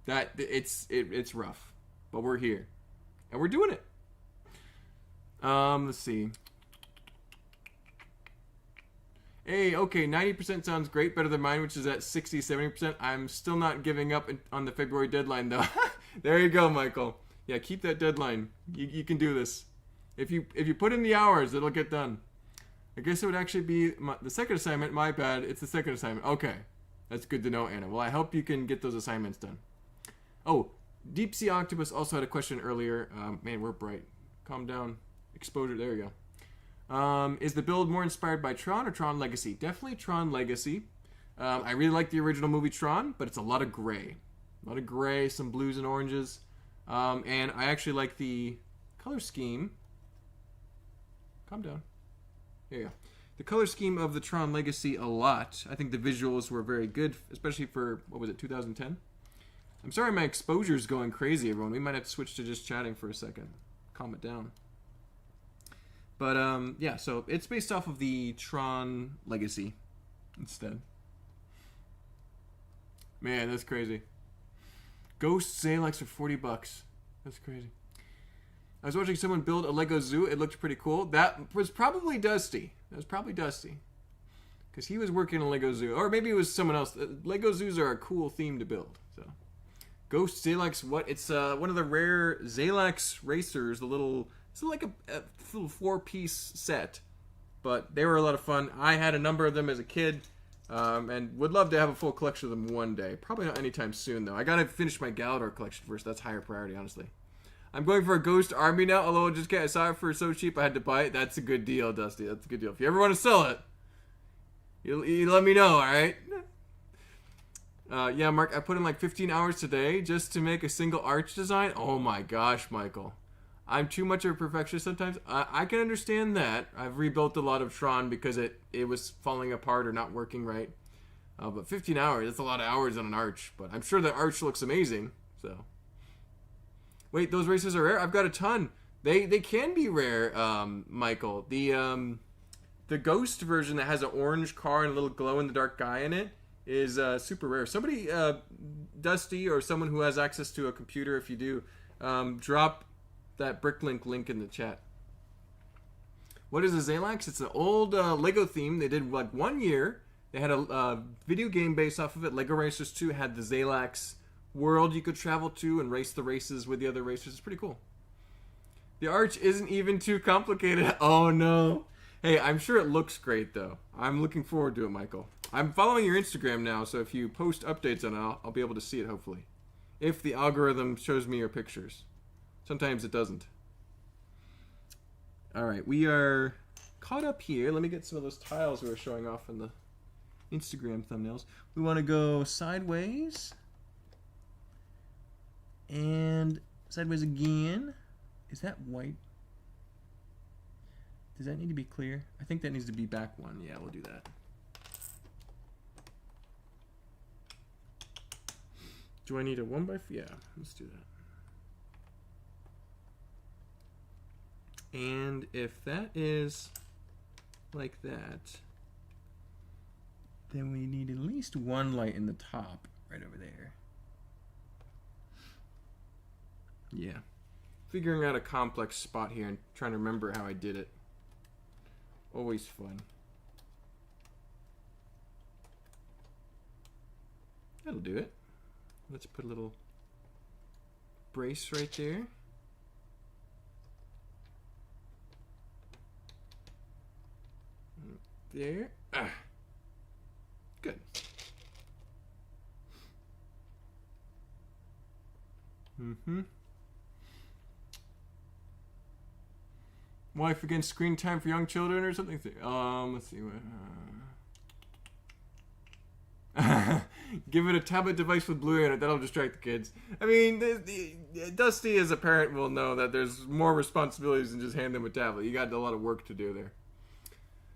it's rough, but we're here and we're doing it. Let's see. Hey, okay, 90% sounds great, better than mine, which is at 60-70%. I'm still not giving up on the February deadline, though. There you go, Michael. Yeah, keep that deadline. You can do this. If you put in the hours, it'll get done. I guess it would actually be the second assignment. My bad. It's the second assignment. Okay. That's good to know, Anna. Well, I hope you can get those assignments done. Oh, Deep Sea Octopus also had a question earlier. Man, we're bright. Calm down. Exposure. There we go. Is the build more inspired by Tron or Tron Legacy? Definitely Tron Legacy. I really like the original movie Tron, but it's a lot of gray. A lot of gray, some blues and oranges. And I actually like the color scheme. Calm down. There you go. The color scheme of the Tron Legacy a lot. I think the visuals were very good, especially for, what was it, 2010? I'm sorry my exposure's going crazy, everyone. We might have to switch to just chatting for a second. Calm it down. But, yeah, so it's based off of the Tron Legacy instead. Man, that's crazy. Ghost Zalex for $40. That's crazy. I was watching someone build a Lego zoo. It looked pretty cool. That was probably Dusty. That was probably Dusty. Because he was working on a Lego zoo. Or maybe it was someone else. Lego zoos are a cool theme to build. So, Ghost Zalex, what? It's one of the rare Zalex racers, the little... It's like a little 4-piece set, but they were a lot of fun. I had a number of them as a kid, And would love to have a full collection of them one day. Probably not anytime soon, though. I gotta finish my Galador collection first. That's higher priority, honestly. I'm going for a Ghost Army now, although I saw it for so cheap I had to buy it. That's a good deal, Dusty. That's a good deal. If you ever want to sell it, you let me know, alright? Yeah, Mark, I put in like 15 hours today just to make a single arch design. Oh my gosh, Michael. I'm too much of a perfectionist sometimes. I can understand that. I've rebuilt a lot of Tron because it was falling apart or not working right. But 15 hours, that's a lot of hours on an arch. But I'm sure the arch looks amazing. So, wait, those races are rare? I've got a ton. They can be rare, Michael. The Ghost version that has an orange car and a little glow-in-the-dark guy in it is super rare. Somebody, Dusty, or someone who has access to a computer, if you do, drop that Bricklink link in the chat. What is a Zalax? It's an old Lego theme. They did like 1 year. They had a video game based off of it. Lego Racers 2 had the Zalax world you could travel to and race the races with the other racers. It's pretty cool. The arch isn't even too complicated. Oh no. Hey, I'm sure it looks great though. I'm looking forward to it, Michael. I'm following your Instagram now, so if you post updates on it, I'll be able to see it hopefully. If the algorithm shows me your pictures. Sometimes it doesn't. Alright, we are caught up here. Let me get some of those tiles we were showing off in the Instagram thumbnails. We want to go sideways. And sideways again. Is that white? Does that need to be clear? I think that needs to be back one. Yeah, we'll do that. Do I need a 1x4? Yeah, let's do that. And if that is like that, then we need at least one light in the top right over there. Yeah. Figuring out a complex spot here and trying to remember how I did it. Always fun. That'll do it. Let's put a little brace right there. There. Ah. Good. Wife against screen time for young children or something? Let's see. Give it a tablet device with Blu-ray in it. That'll distract the kids. I mean, Dusty as a parent will know that there's more responsibilities than just hand them a tablet. You got a lot of work to do there.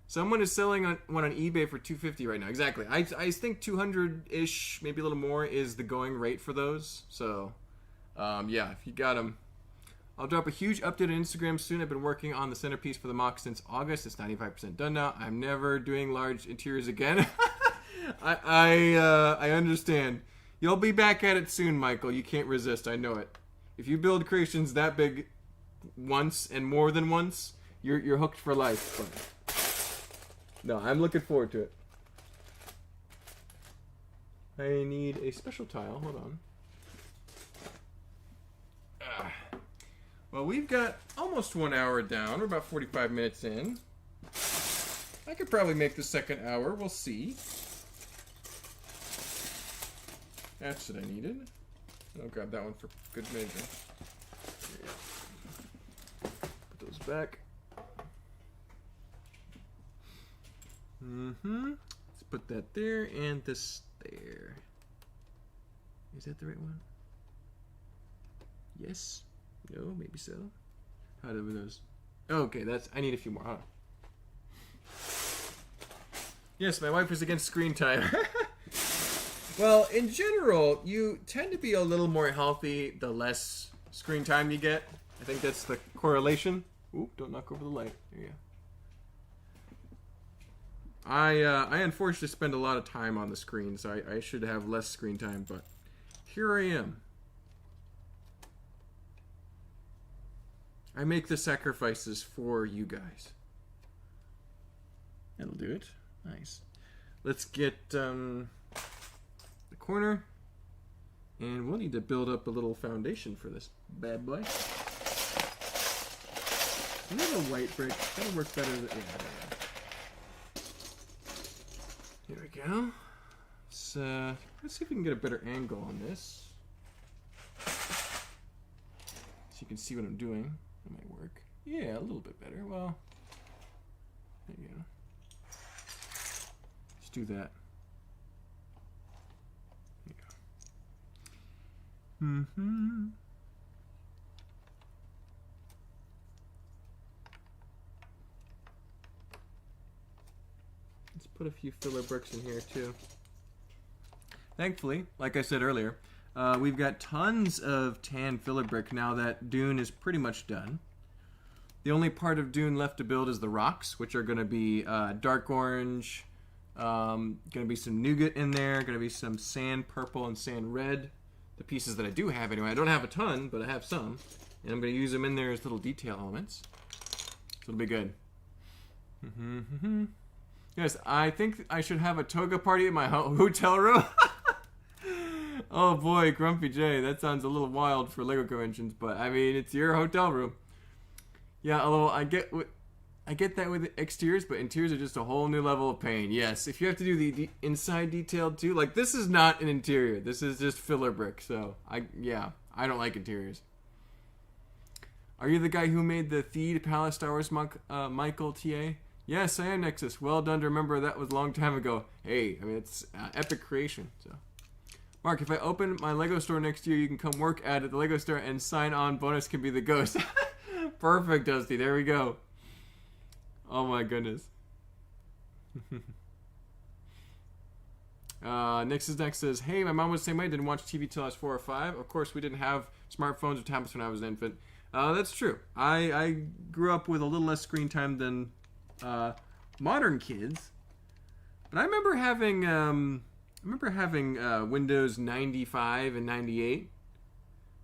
Someone is selling one on eBay for $250 right now. Exactly. I think 200-ish, maybe a little more, is the going rate for those. So, yeah, if you got them. I'll drop a huge update on Instagram soon. I've been working on the centerpiece for the MOC since August. It's 95% done now. I'm never doing large interiors again. I understand. You'll be back at it soon, Michael. You can't resist. I know it. If you build creations that big once and more than once, you're hooked for life. But no, I'm looking forward to it. I need a special tile. Hold on. Well, we've got almost 1 hour down. We're about 45 minutes in. I could probably make the second hour. We'll see. That's what I needed. I'll grab that one for good measure. Put those back. Let's put that there and this there. Is that the right one? Yes. No, maybe so. How do those? Oh, okay, I need a few more. Huh? Yes, my wife is against screen time. Well, in general, you tend to be a little more healthy the less screen time you get. I think that's the correlation. Oop, don't knock over the light. There you go. I unfortunately spend a lot of time on the screen, so I should have less screen time, but here I am. I make the sacrifices for you guys. That'll do it. Nice. Let's get the corner. And we'll need to build up a little foundation for this bad boy. A little white brick. That'll work better than... Yeah. Here we go. Let's see if we can get a better angle on this. So you can see what I'm doing. That might work. Yeah, a little bit better. Well, there you go. Let's do that. There you go. Let's put a few filler bricks in here too. Thankfully, like I said earlier, we've got tons of tan filler brick now that Dune is pretty much done. The only part of Dune left to build is the rocks, which are going to be dark orange, going to be some nougat in there, going to be some sand purple and sand red. The pieces that I do have anyway. I don't have a ton, but I have some. And I'm going to use them in there as little detail elements. So it'll be good. Yes, I think I should have a toga party in my hotel room. Oh boy, Grumpy J, that sounds a little wild for LEGO conventions, but I mean, it's your hotel room. Yeah, although I get that with exteriors, but interiors are just a whole new level of pain. Yes, if you have to do the inside detail too, like this is not an interior. This is just filler brick. So I don't like interiors. Are you the guy who made the Theed Palace Star Wars Michael TA? Yes, I am, Nexus. Well done to remember that was a long time ago. Hey, I mean it's epic creation. So. Mark, if I open my LEGO store next year, you can come work at the LEGO store and sign on. Bonus can be the ghost. Perfect, Dusty. There we go. Oh my goodness. Nix's next says, hey, my mom was the same way. Didn't watch TV till I was 4 or 5. Of course, we didn't have smartphones or tablets when I was an infant. That's true. I grew up with a little less screen time than modern kids. But I remember having Windows 95 and 98.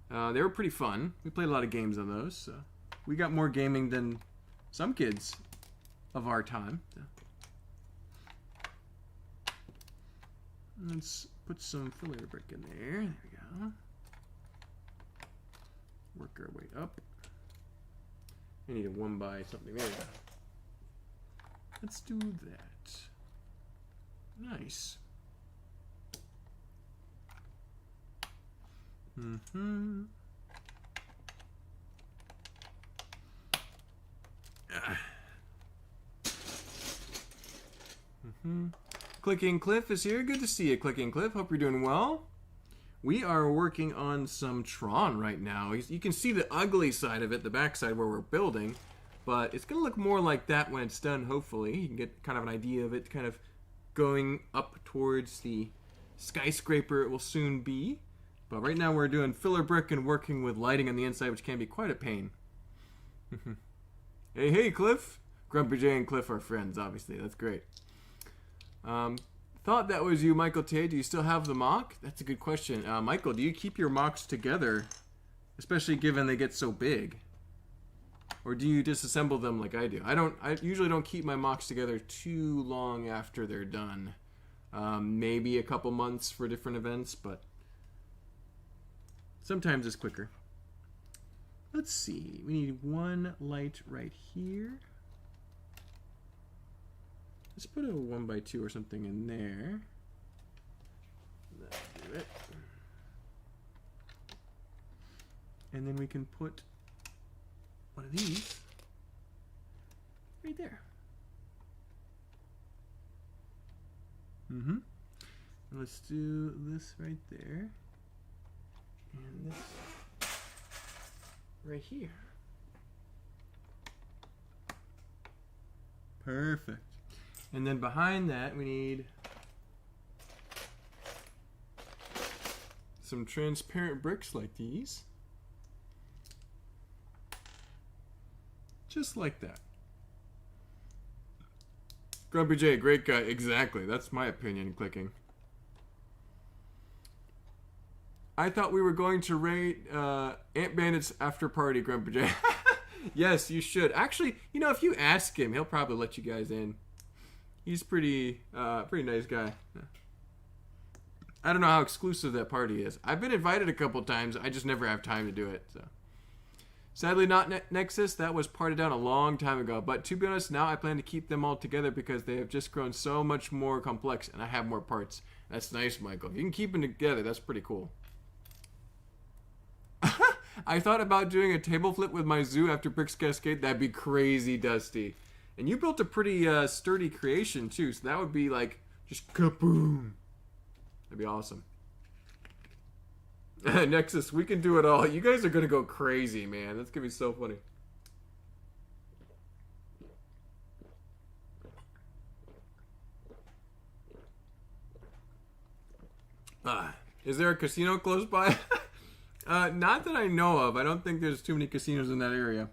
They were pretty fun. We played a lot of games on those. So we got more gaming than some kids of our time. So. Let's put some filler brick in there. There we go. Work our way up. I need a 1 by something. There we go. Let's do that. Nice. Clicking Cliff is here. Good to see you, Clicking Cliff. Hope you're doing well. We are working on some Tron right now. You can see the ugly side of it, the back side where we're building, but it's going to look more like that when it's done, hopefully. You can get kind of an idea of it kind of going up towards the skyscraper it will soon be. But right now we're doing filler brick and working with lighting on the inside, which can be quite a pain. Hey, Cliff. Grumpy J and Cliff are friends, obviously. That's great. Thought that was you, Michael Tay. Do you still have the MOC? That's a good question. Michael, do you keep your MOCs together, especially given they get so big? Or do you disassemble them like I do? I usually don't keep my MOCs together too long after they're done. Maybe a couple months for different events, but sometimes it's quicker. Let's see. We need one light right here. Let's put a 1 by 2 or something in there. That'll do it. And then we can put one of these right there. And let's do this right there. And this right here. Perfect. And then behind that, we need some transparent bricks like these. Just like that. Grumpy J, great guy. Exactly. That's my opinion, Clicking. I thought we were going to raid Ant Bandit's after party, Grumpy J. Yes, you should. Actually, you know, if you ask him, he'll probably let you guys in. He's pretty nice guy. I don't know how exclusive that party is. I've been invited a couple times. I just never have time to do it. Sadly not Nexus, that was parted down a long time ago, but to be honest, now I plan to keep them all together because they have just grown so much more complex and I have more parts. That's nice, Michael. If you can keep them together, that's pretty cool. I thought about doing a table flip with my zoo after Bricks Cascade. That'd be crazy, Dusty. And you built a pretty sturdy creation too, so that would be like just kaboom. That'd be awesome. Nexus, we can do it all. You guys are gonna go crazy, man. That's gonna be so funny. Is there a casino close by? Not that I know of. I don't think there's too many casinos in that area.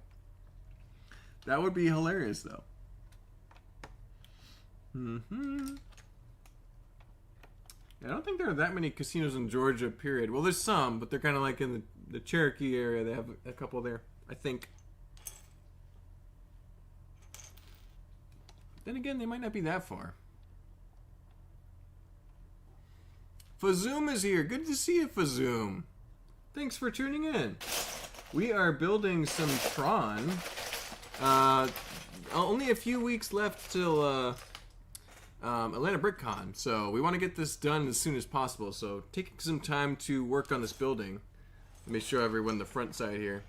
That would be hilarious, though. I don't think there are that many casinos in Georgia, period. Well, there's some, but they're kind of like in the Cherokee area. They have a couple there, I think. Then again, they might not be that far. Fazoom is here. Good to see you, Fazoom. Thanks for tuning in. We are building some Tron. Only a few weeks left till Atlanta BrickCon, so we want to get this done as soon as possible. So taking some time to work on this building. Let me show everyone the front side here.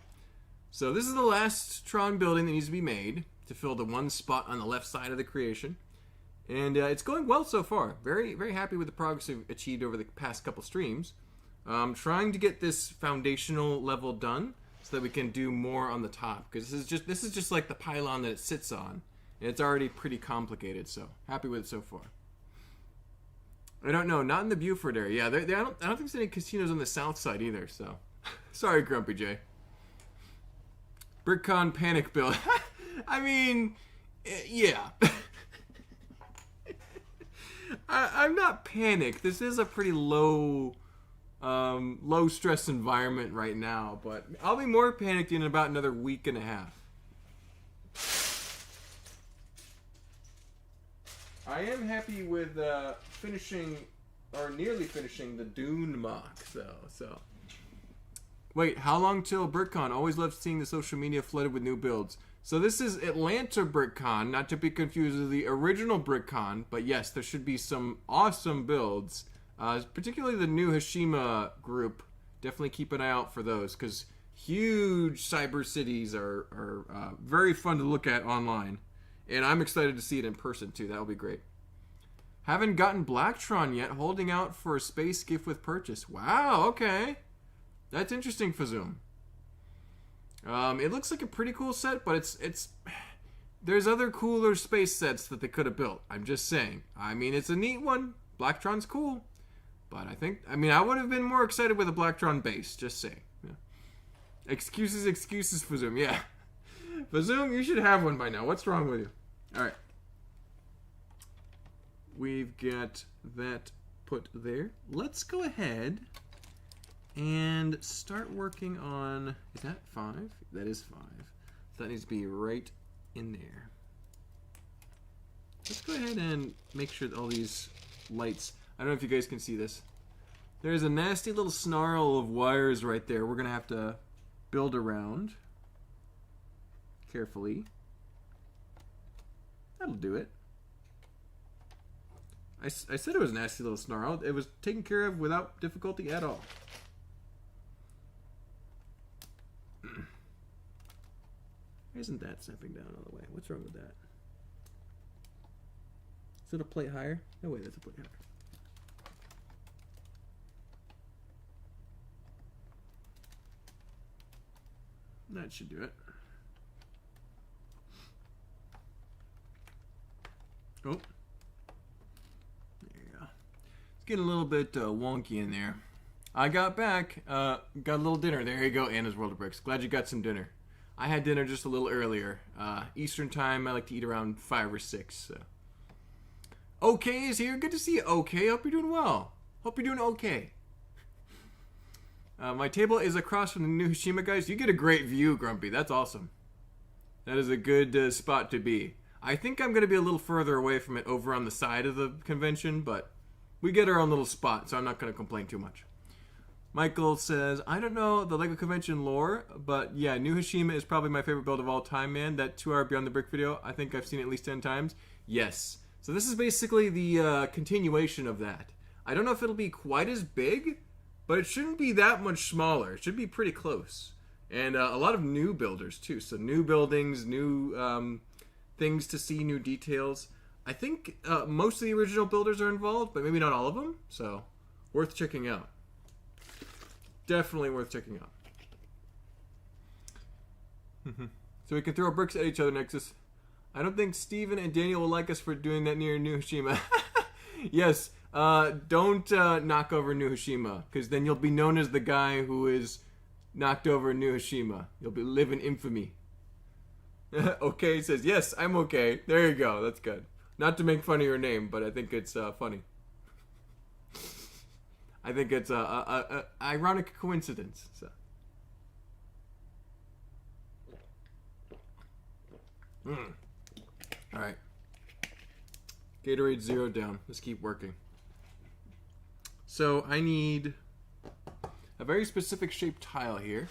So this is the last Tron building that needs to be made to fill the one spot on the left side of the creation. And it's going well so far. Very, very happy with the progress we've achieved over the past couple streams. Trying to get this foundational level done so that we can do more on the top, because this is just like the pylon that it sits on, and it's already pretty complicated. So happy with it so far. I don't know, not in the Buford area. Yeah, I don't think there's any casinos on the south side either. So sorry, Grumpy J. BrickCon panic build. I mean, yeah. I'm not panicked. This is a pretty low stress environment right now, but I'll be more panicked in about another week and a half. I am happy with finishing, or nearly finishing, the Dune MOC, so. Wait, how long till BrickCon? Always love seeing the social media flooded with new builds. So this is Atlanta BrickCon, not to be confused with the original BrickCon, but yes, there should be some awesome builds. Particularly the new Hashima group. Definitely keep an eye out for those, because huge cyber cities are very fun to look at online. And I'm excited to see it in person too. That'll be great. Haven't gotten Blacktron yet. Holding out for a space gift with purchase. Wow, okay. That's interesting, Fazoom. It looks like a pretty cool set, but it's there's other cooler space sets that they could have built. I'm just saying. I mean, it's a neat one. Blacktron's cool. But I would have been more excited with a Blacktron base. Just saying. Yeah. Excuses, Fazoom. Yeah. Fazoom, you should have one by now. What's wrong with you? Alright. We've got that put there. Let's go ahead and start working on... Is that 5? That is 5. So that needs to be right in there. Let's go ahead and make sure that all these lights... I don't know if you guys can see this. There's a nasty little snarl of wires right there. We're going to have to build around carefully. That'll do it. I said it was a nasty little snarl. It was taken care of without difficulty at all. Why isn't that stepping down all the way? What's wrong with that? Is it a plate higher? No, wait, that's a plate higher. That should do it. Oh. There you go. It's getting a little bit wonky in there. I got back. Got a little dinner. There you go, Anna's World of Bricks. Glad you got some dinner. I had dinner just a little earlier. Eastern time, I like to eat around 5 or 6. So. Okay is here. Good to see you, okay. Hope you're doing well. Hope you're doing okay. My table is across from the new Hashima guys. You get a great view, Grumpy. That's awesome. That is a good spot to be. I think I'm going to be a little further away from it over on the side of the convention, but we get our own little spot, so I'm not going to complain too much. Michael says, I don't know the LEGO convention lore, but yeah, New Hashima is probably my favorite build of all time, man. That 2 hour Beyond the Brick video, I think I've seen it at least 10 times. Yes. So this is basically the continuation of that. I don't know if it'll be quite as big, but it shouldn't be that much smaller. It should be pretty close. And a lot of new builders, too. So new buildings, new things to see, new details. I think most of the original builders are involved, but maybe not all of them. So worth checking out. Definitely worth checking out. So we can throw bricks at each other, Nexus. I don't think Steven and Daniel will like us for doing that near New Hashima. Yes, don't knock over New Hashima, because then you'll be known as the guy who is knocked over New Hashima. You'll live in infamy. Okay, says, yes, I'm okay. There you go, that's good. Not to make fun of your name, but I think it's funny. I think it's a ironic coincidence. So. All right. Gatorade 0 down. Let's keep working. So I need a very specific shaped tile here.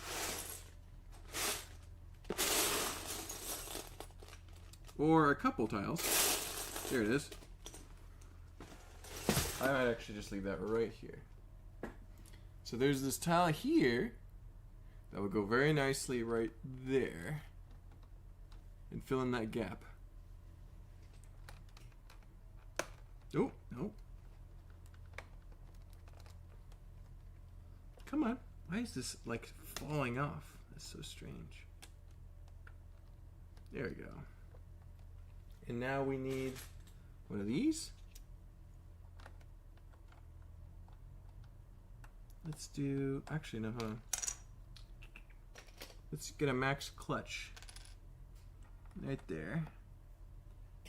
Or a couple tiles. There it is. I might actually just leave that right here. So there's this tile here that would go very nicely right there and fill in that gap. Oh, no. Come on. Why is this like falling off? That's so strange. There we go. And now we need one of these. Let's do, actually no, hold on. Let's get a max clutch right there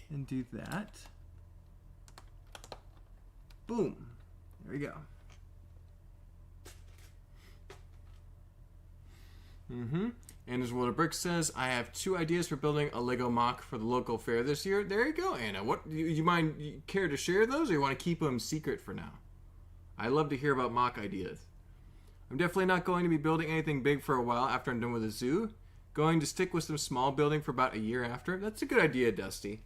and do that. Boom, there we go. And as World of Bricks says, I have 2 ideas for building a Lego MOC for the local fair this year. There you go, Anna. What, you care to share those, or you want to keep them secret for now? I love to hear about MOC ideas. I'm definitely not going to be building anything big for a while after I'm done with the zoo. Going to stick with some small building for about a year after. That's a good idea, Dusty.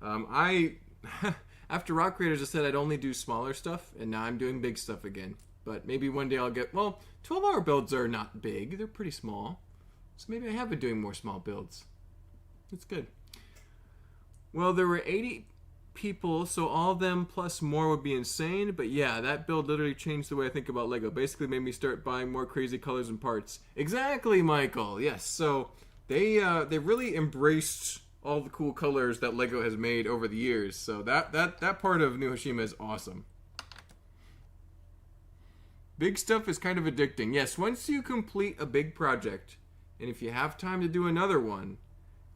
After Rock Creators, I said I'd only do smaller stuff, and now I'm doing big stuff again. But maybe one day I'll get, well, 12-hour builds are not big. They're pretty small. So maybe I have been doing more small builds. That's good. Well, there were 80 people, so all of them plus more would be insane. But yeah, that build literally changed the way I think about Lego. Basically made me start buying more crazy colors and parts. Exactly, Michael. Yes, so they really embraced all the cool colors that Lego has made over the years. So that part of New Hashima is awesome. Big stuff is kind of addicting. Yes, once you complete a big project, and if you have time to do another one,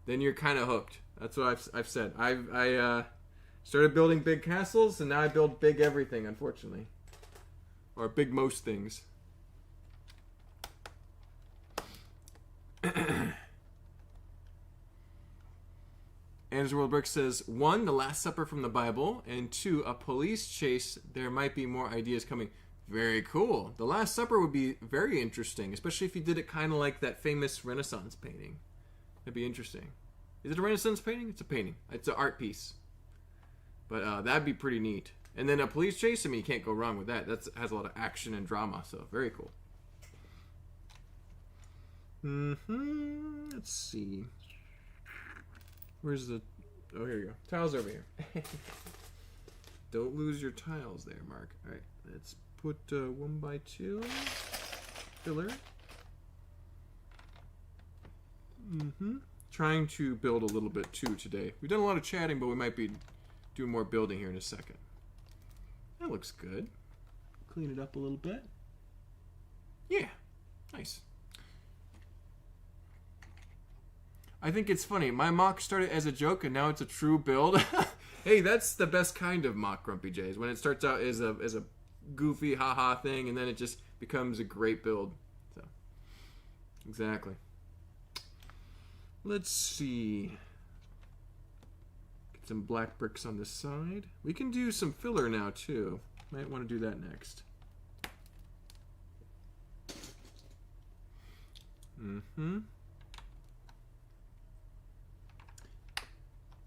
then you're kind of hooked. That's what I've said. I started building big castles, and now I build big everything, unfortunately. Or big most things. Andrew World Brick says, 1, The Last Supper from the Bible, and 2, a police chase. There might be more ideas coming. Very cool. The Last Supper would be very interesting, especially if you did it kind of like that famous Renaissance painting. That'd be interesting. Is it a Renaissance painting? It's a painting. It's an art piece. But that'd be pretty neat. And then a police chase, I mean, you can't go wrong with that. That has a lot of action and drama, so very cool. Let's see. Where's the... Oh, here you go. Tiles over here. Don't lose your tiles there, Mark. All right, let's put 1x2 filler. Trying to build a little bit too today. We've done a lot of chatting, but we might be doing more building here in a second. That looks good. Clean it up a little bit. Yeah, nice. I think it's funny. My MOC started as a joke, and now it's a true build. Hey, that's the best kind of MOC, Grumpy Jays. When it starts out as a goofy haha thing, and then it just becomes a great build. So, exactly. Let's see. Get some black bricks on this side. We can do some filler now too. Might want to do that next.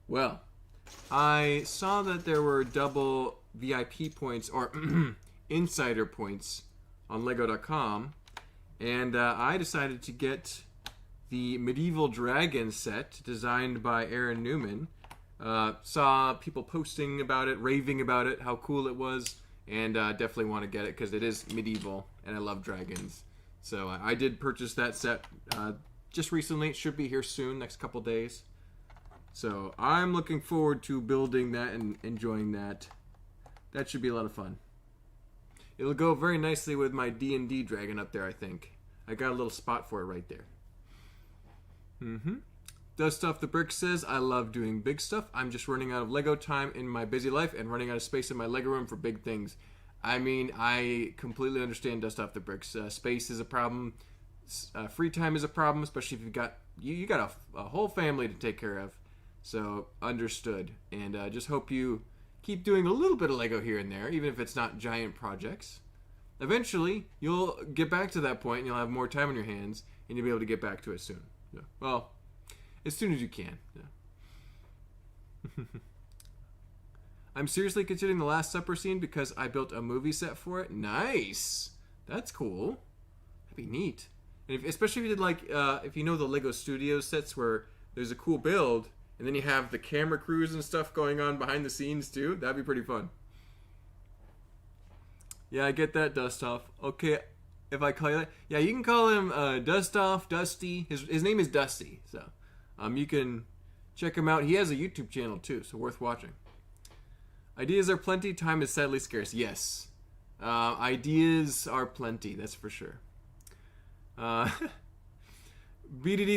Well, I saw that there were double VIP points or insider points on Lego.com, and I decided to get the Medieval Dragon set designed by Aaron Newman. Saw people posting about it, raving about it, how cool it was, and definitely want to get it because it is medieval and I love dragons. So I did purchase that set just recently. It should be here soon, next couple days. So I'm looking forward to building that and enjoying that. That should be a lot of fun. It'll go very nicely with my D&D dragon up there, I think. I got a little spot for it right there. Dust Off the Brick says, I love doing big stuff. I'm just running out of Lego time in my busy life and running out of space in my Lego room for big things. I mean, I completely understand Dust Off the Bricks. Space is a problem. Free time is a problem, especially if you've got you got a whole family to take care of. So, understood. And just hope you keep doing a little bit of Lego here and there, even if it's not giant projects. Eventually, you'll get back to that point and you'll have more time on your hands and you'll be able to get back to it soon. Yeah. Well, as soon as you can. Yeah. I'm seriously considering the Last Supper scene because I built a movie set for it. Nice! That's cool. That'd be neat. And especially if you did like, if you know the Lego Studios sets where there's a cool build, and then you have the camera crews and stuff going on behind the scenes too. That'd be pretty fun. Yeah, I get that, Dust Off. Okay, if I call you that. Yeah, you can call him Dust Off, Dusty. His name is Dusty, so you can check him out. He has a YouTube channel too, so worth watching. Ideas are plenty. Time is sadly scarce. Yes. Ideas are plenty, that's for sure. BDD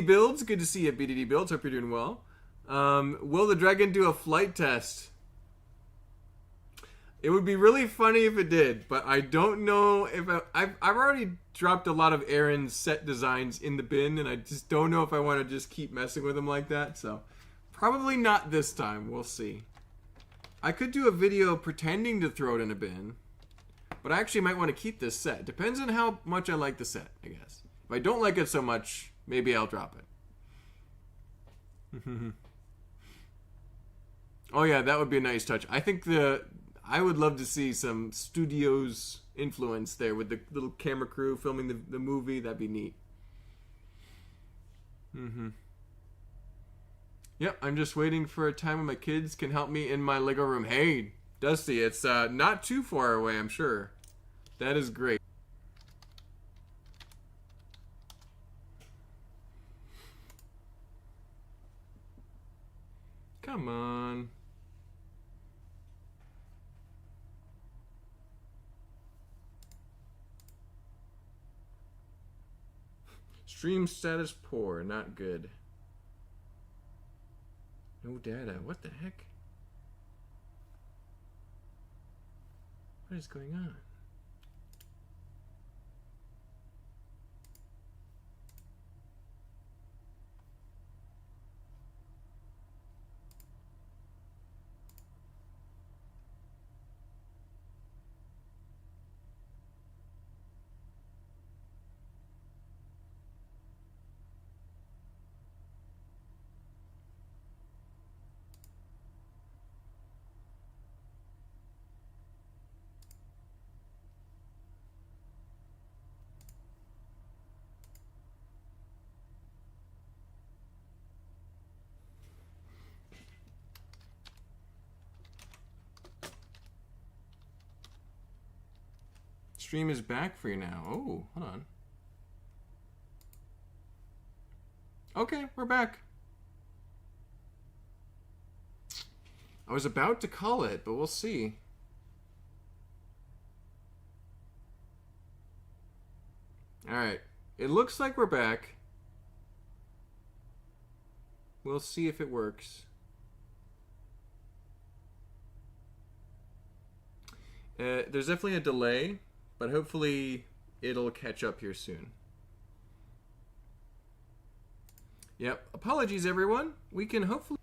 Builds. Good to see you, BDD Builds. Hope you're doing well. Will the dragon do a flight test? It would be really funny if it did, but I don't know if I've already dropped a lot of Aaron's set designs in the bin, and I just don't know if I want to just keep messing with them like that, so probably not this time. We'll see. I could do a video pretending to throw it in a bin, but I actually might want to keep this set. Depends on how much I like the set, I guess. If I don't like it so much, maybe I'll drop it. Oh yeah, that would be a nice touch. I think I would love to see some studios influence there with the little camera crew filming the movie. That'd be neat. Yep, I'm just waiting for a time when my kids can help me in my Lego room. Hey, Dusty, it's not too far away, I'm sure. That is great. Come on. Stream status poor, not good. No data. What the heck? What is going on? Stream is back for you now. Oh, hold on. Okay, we're back. I was about to call it, but we'll see. Alright. It looks like we're back. We'll see if it works. There's definitely a delay, but hopefully it'll catch up here soon. Yep. Apologies, everyone. We can hopefully...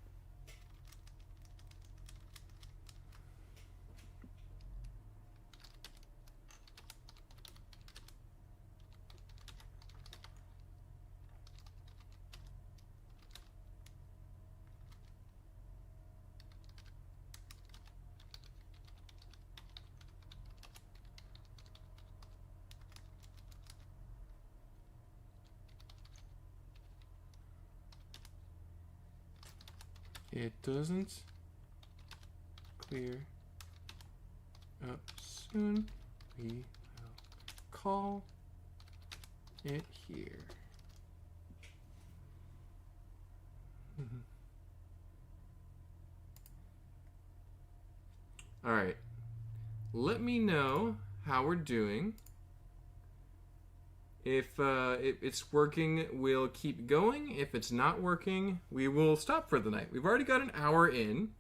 it doesn't clear up soon, we will call it here. All right. Let me know how we're doing. If it's working, we'll keep going. If it's not working, we will stop for the night. We've already got an hour in,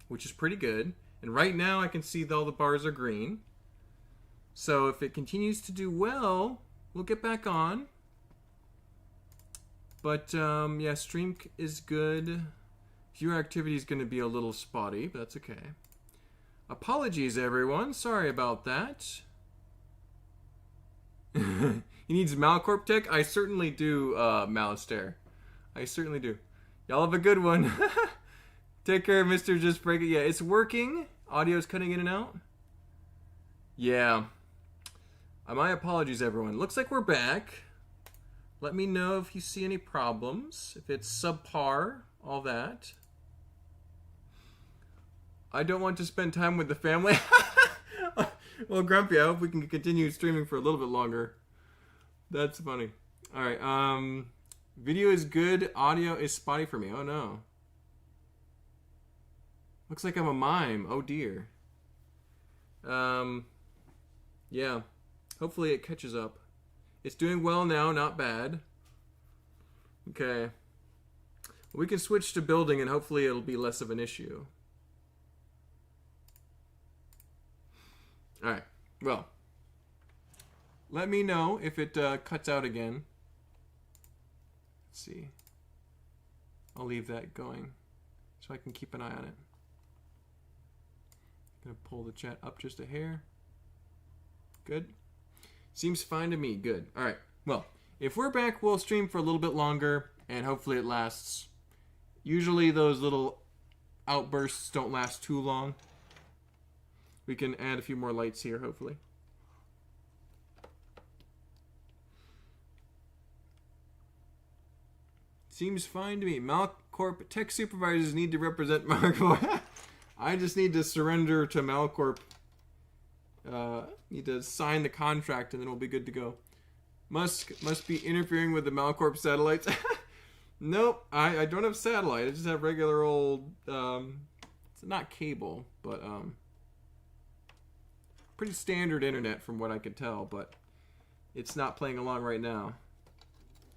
which is pretty good. And right now I can see that all the bars are green. So if it continues to do well, we'll get back on. But yeah, stream is good. Viewer activity is going to be a little spotty, but that's okay. Apologies, everyone. Sorry about that. He needs Malcorp tech? I certainly do, Malistair. I certainly do. Y'all have a good one. Take care, Mr. Just Break It. Yeah, it's working. Audio's cutting in and out. Yeah. My apologies, everyone. Looks like we're back. Let me know if you see any problems. If it's subpar, all that. I don't want to spend time with the family. Well, Grumpy, I hope we can continue streaming for a little bit longer. That's funny. All right. Video is good. Audio is spotty for me. Oh, no. Looks like I'm a mime. Oh, dear. Yeah. Hopefully it catches up. It's doing well now. Not bad. Okay. We can switch to building and hopefully it'll be less of an issue. Alright, well, let me know if it cuts out again. Let's see. I'll leave that going so I can keep an eye on it. Gonna pull the chat up just a hair. Good. Seems fine to me. Good. Alright, well, if we're back, we'll stream for a little bit longer and hopefully it lasts. Usually those little outbursts don't last too long. We can add a few more lights here, hopefully. Seems fine to me. Malcorp tech supervisors need to represent Malcorp. I just need to surrender to Malcorp. Need to sign the contract and then we'll be good to go. Musk must be interfering with the Malcorp satellites. Nope, I don't have satellite. I just have regular old, it's not cable, but pretty standard internet from what I can tell, but it's not playing along right now.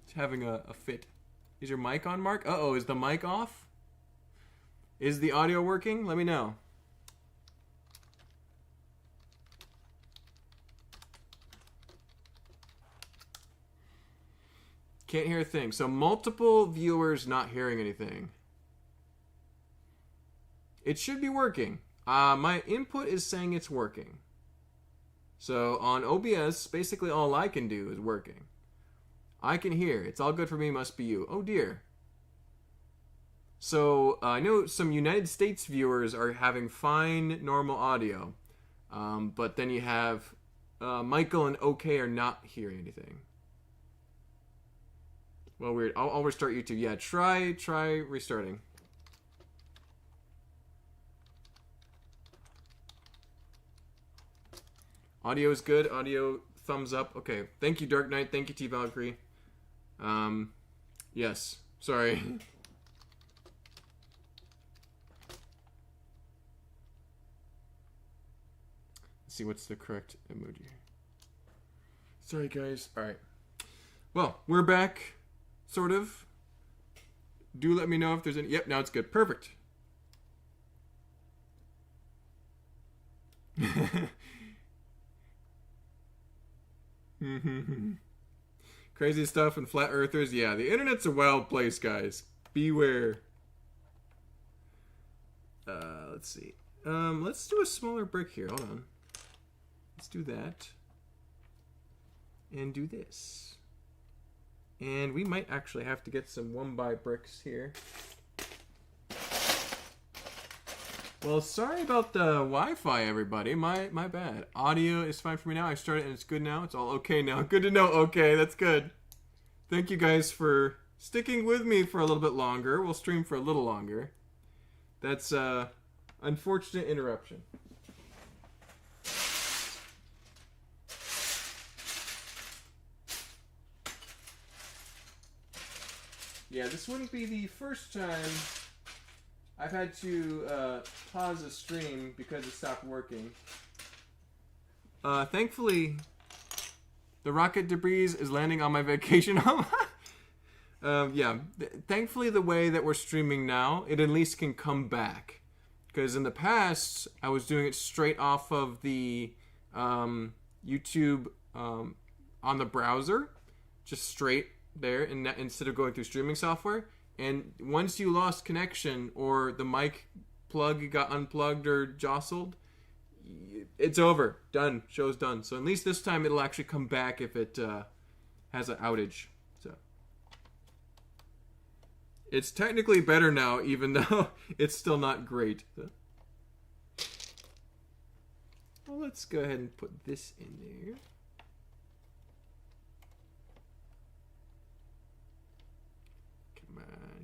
It's having a fit. Is your mic on, Mark? Uh-oh, is the mic off? Is the audio working? Let me know. Can't hear a thing. So multiple viewers not hearing anything. It should be working. My input is saying it's working. So on OBS, basically all I can do is working. I can hear. It's all good for me, must be you. Oh dear. So I know some United States viewers are having fine normal audio. But then you have Michael and OK are not hearing anything. Well, weird. I'll restart YouTube. Yeah, try restarting. Audio is good. Audio thumbs up. Okay. Thank you, Dark Knight. Thank you, T Valkyrie. Yes. Sorry. Let's see what's the correct emoji. Sorry, guys. All right. Well, we're back. Sort of. Do let me know if there's any. Yep, now it's good. Perfect. Crazy stuff and flat earthers. Yeah, the internet's a wild place, guys. Beware. Let's see. Let's do a smaller brick here. Hold on. Let's do that. And do this. And we might actually have to get some 1x bricks here. Well, sorry about the Wi-Fi, everybody. My bad. Audio is fine for me now. I started and it's good now. It's all okay now. Good to know. Okay, that's good. Thank you guys for sticking with me for a little bit longer. We'll stream for a little longer. That's unfortunate interruption. Yeah, this wouldn't be the first time I've had to pause a stream because it stopped working. Thankfully, the rocket debris is landing on my vacation home. Yeah, thankfully the way that we're streaming now, it at least can come back. Because in the past, I was doing it straight off of the YouTube on the browser, just straight there, and instead of going through streaming software. And once you lost connection or the mic plug got unplugged or jostled, it's over. Done. Show's done. So at least this time it'll actually come back if it has an outage. So it's technically better now, even though it's still not great. So. Well, let's go ahead and put this in there.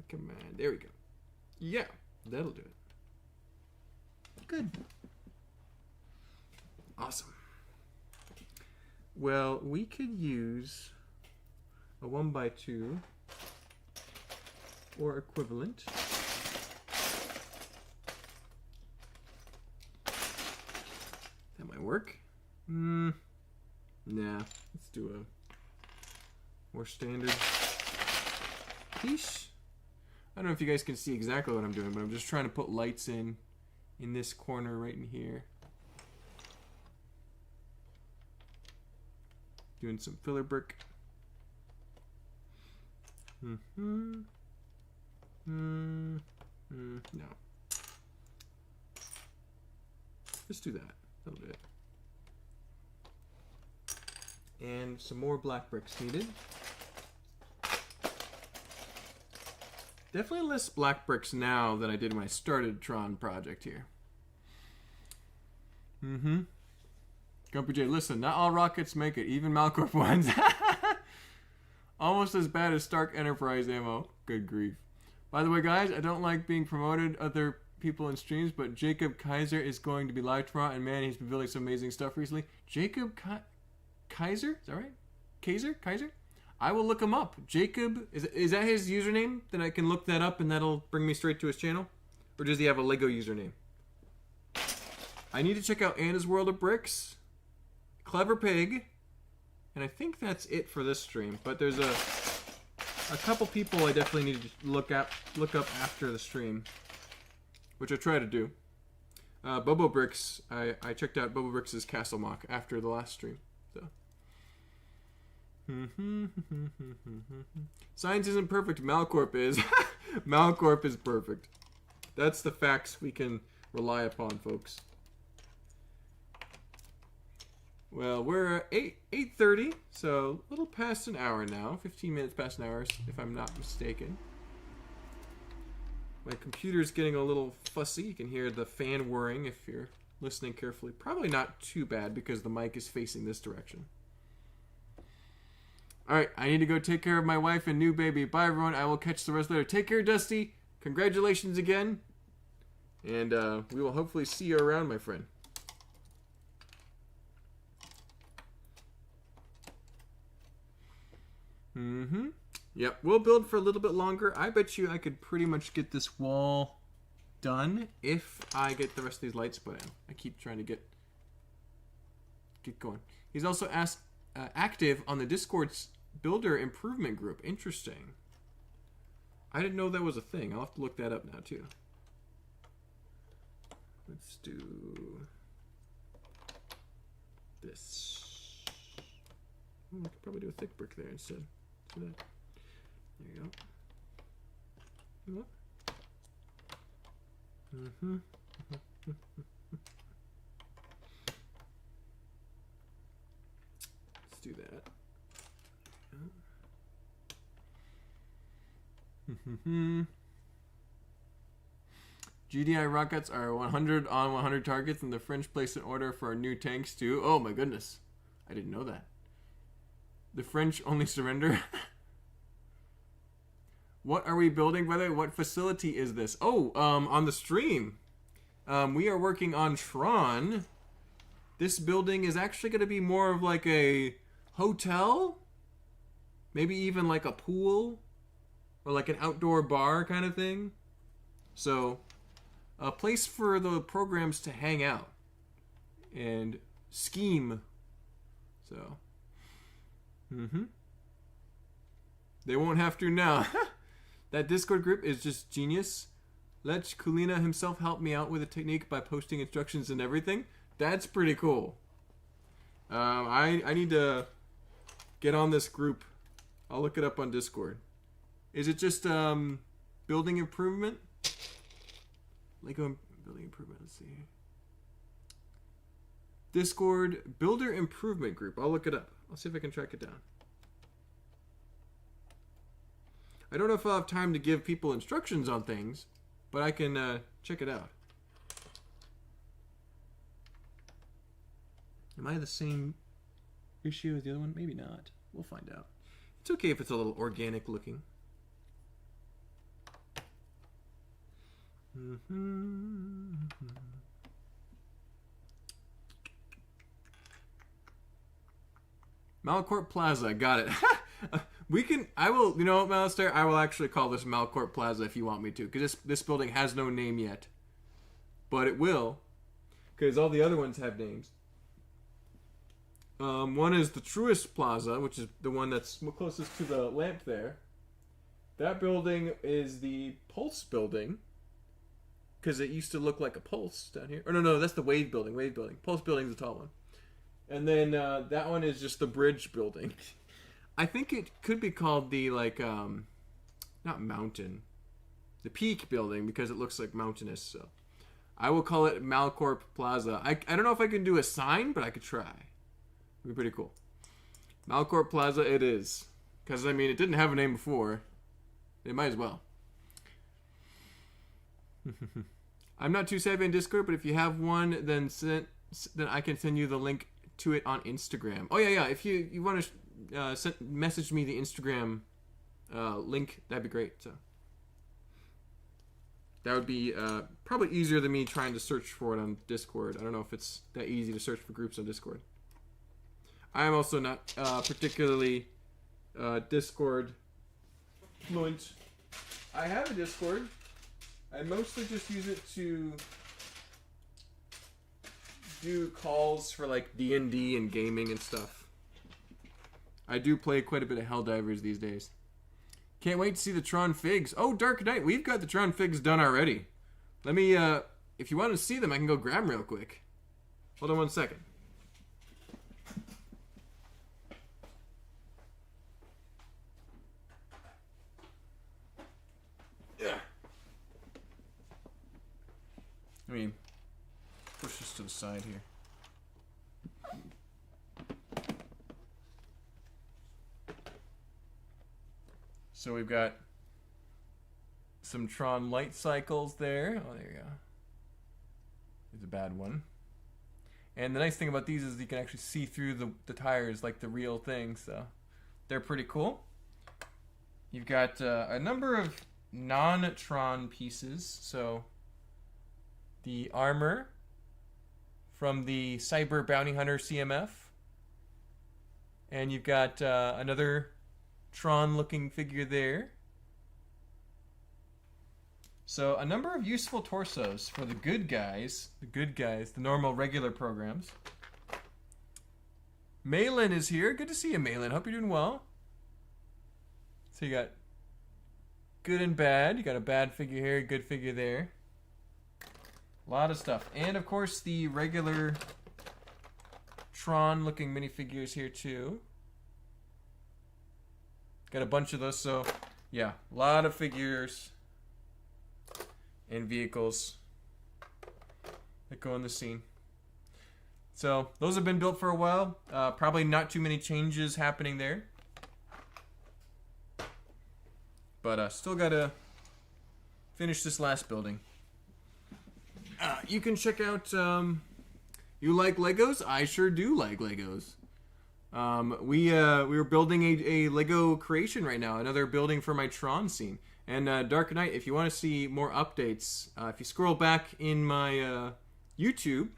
Come on. There we go. Yeah, that'll do it. Good. Awesome. Well, we could use a 1x2 or equivalent. That might work. Nah. Let's do a more standard piece. I don't know if you guys can see exactly what I'm doing, but I'm just trying to put lights in this corner right in here. Doing some filler brick. No. Let's do that. That'll do it. And some more black bricks needed. Definitely less black bricks now than I did when I started Tron project here. Grumpy J, listen, not all rockets make it, even Malcorp ones. Almost as bad as Stark Enterprise ammo. Good grief. By the way, guys, I don't like being promoted other people in streams, but Jacob Kaiser is going to be live tomorrow, and man, he's been building some amazing stuff recently. Jacob Kaiser? Is that right? Kaiser? I will look him up. Jacob, is that his username? Then I can look that up and that'll bring me straight to his channel? Or does he have a Lego username? I need to check out Anna's World of Bricks, Clever Pig, and I think that's it for this stream. But there's a couple people I definitely need to look up after the stream, which I try to do. Bobo Bricks, I checked out Bobo Bricks' Castle Mock after the last stream. So. Science isn't perfect. Malcorp is. Malcorp is perfect. That's the facts we can rely upon, folks. Well, we're at 8:30, so a little past an hour now. 15 minutes past an hour, if I'm not mistaken. My computer's getting a little fussy. You can hear the fan whirring if you're listening carefully. Probably not too bad because the mic is facing this direction. Alright, I need to go take care of my wife and new baby. Bye, everyone. I will catch the rest later. Take care, Dusty. Congratulations again. And we will hopefully see you around, my friend. Yep, we'll build for a little bit longer. I bet you I could pretty much get this wall done if I get the rest of these lights put in. I keep trying to get going. He's also active on the Discord's builder improvement group. Interesting. I didn't know that was a thing. I'll have to look that up now too. Let's do this. I could probably do a thick brick there instead. Do that. There you go. Let's do that. GDI rockets are 100 on 100 targets, and the French placed an order for new tanks too. Oh my goodness. I didn't know that. The French only surrender. What are we building, by the way? What facility is this? Oh, on the stream, we are working on Tron. This building is actually going to be more of like a hotel, maybe even like a pool, or like an outdoor bar kind of thing. So, a place for the programs to hang out and scheme. So, they won't have to now. That Discord group is just genius. Let Kulina himself help me out with a technique by posting instructions and everything. That's pretty cool. I need to get on this group. I'll look it up on Discord. Is it just building improvement? Lego building improvement. Let's see here. Discord builder improvement group. I'll look it up. I'll see if I can track it down. I don't know if I'll have time to give people instructions on things, but I can check it out. Am I the same issue as the other one? Maybe not. We'll find out. It's okay if it's a little organic looking. Malcourt Plaza, got it. I will, you know what, Malister? I will actually call this Malcourt Plaza if you want me to, because this building has no name yet. But it will, because all the other ones have names. One is the Truist Plaza, which is the one that's closest to the lamp there. That building is the Pulse building, because it used to look like a pulse down here. Or no, that's the Wave building. Wave building. Pulse building's the tall one. And then that one is just the Bridge building. I think it could be called the, like, not mountain, the Peak building, because it looks like mountainous. So I will call it Malcorp Plaza. I don't know if I can do a sign, but I could try. It'd be pretty cool. Malcorp Plaza it is. Because, I mean, it didn't have a name before. It might as well. I'm not too savvy in Discord, but if you have one, then I can send you the link to it on Instagram. Oh, yeah. If you want to message me the Instagram link, that'd be great. So that would be probably easier than me trying to search for it on Discord. I don't know if it's that easy to search for groups on Discord. I am also not particularly Discord fluent. I have a Discord. I mostly just use it to do calls for like D&D and gaming and stuff. I do play quite a bit of Helldivers these days. Can't wait to see the Tron figs. Oh, Dark Knight, we've got the Tron figs done already. Let me, if you want to see them, I can go grab them real quick. Hold on one second. Yeah. Let me push this to the side here. So we've got some Tron light cycles there. Oh, there you go. There's a bad one. And the nice thing about these is you can actually see through the tires like the real thing, so they're pretty cool. You've got a number of non-Tron pieces. So the armor from the Cyber Bounty Hunter CMF. And you've got another Tron-looking figure there. So a number of useful torsos for the good guys, the normal, regular programs. Malin is here. Good to see you, Malin. Hope you're doing well. So you got good and bad. You got a bad figure here, a good figure there. A lot of stuff. And, of course, the regular Tron-looking minifigures here, too. Got a bunch of those, so, yeah. A lot of figures and vehicles that go in the scene. So, those have been built for a while. Probably not too many changes happening there. But still got to finish this last building. You can check out, you like Legos? I sure do like Legos. We were building a Lego creation right now, another building for my Tron scene. And Dark Knight, if you want to see more updates, if you scroll back in my YouTube,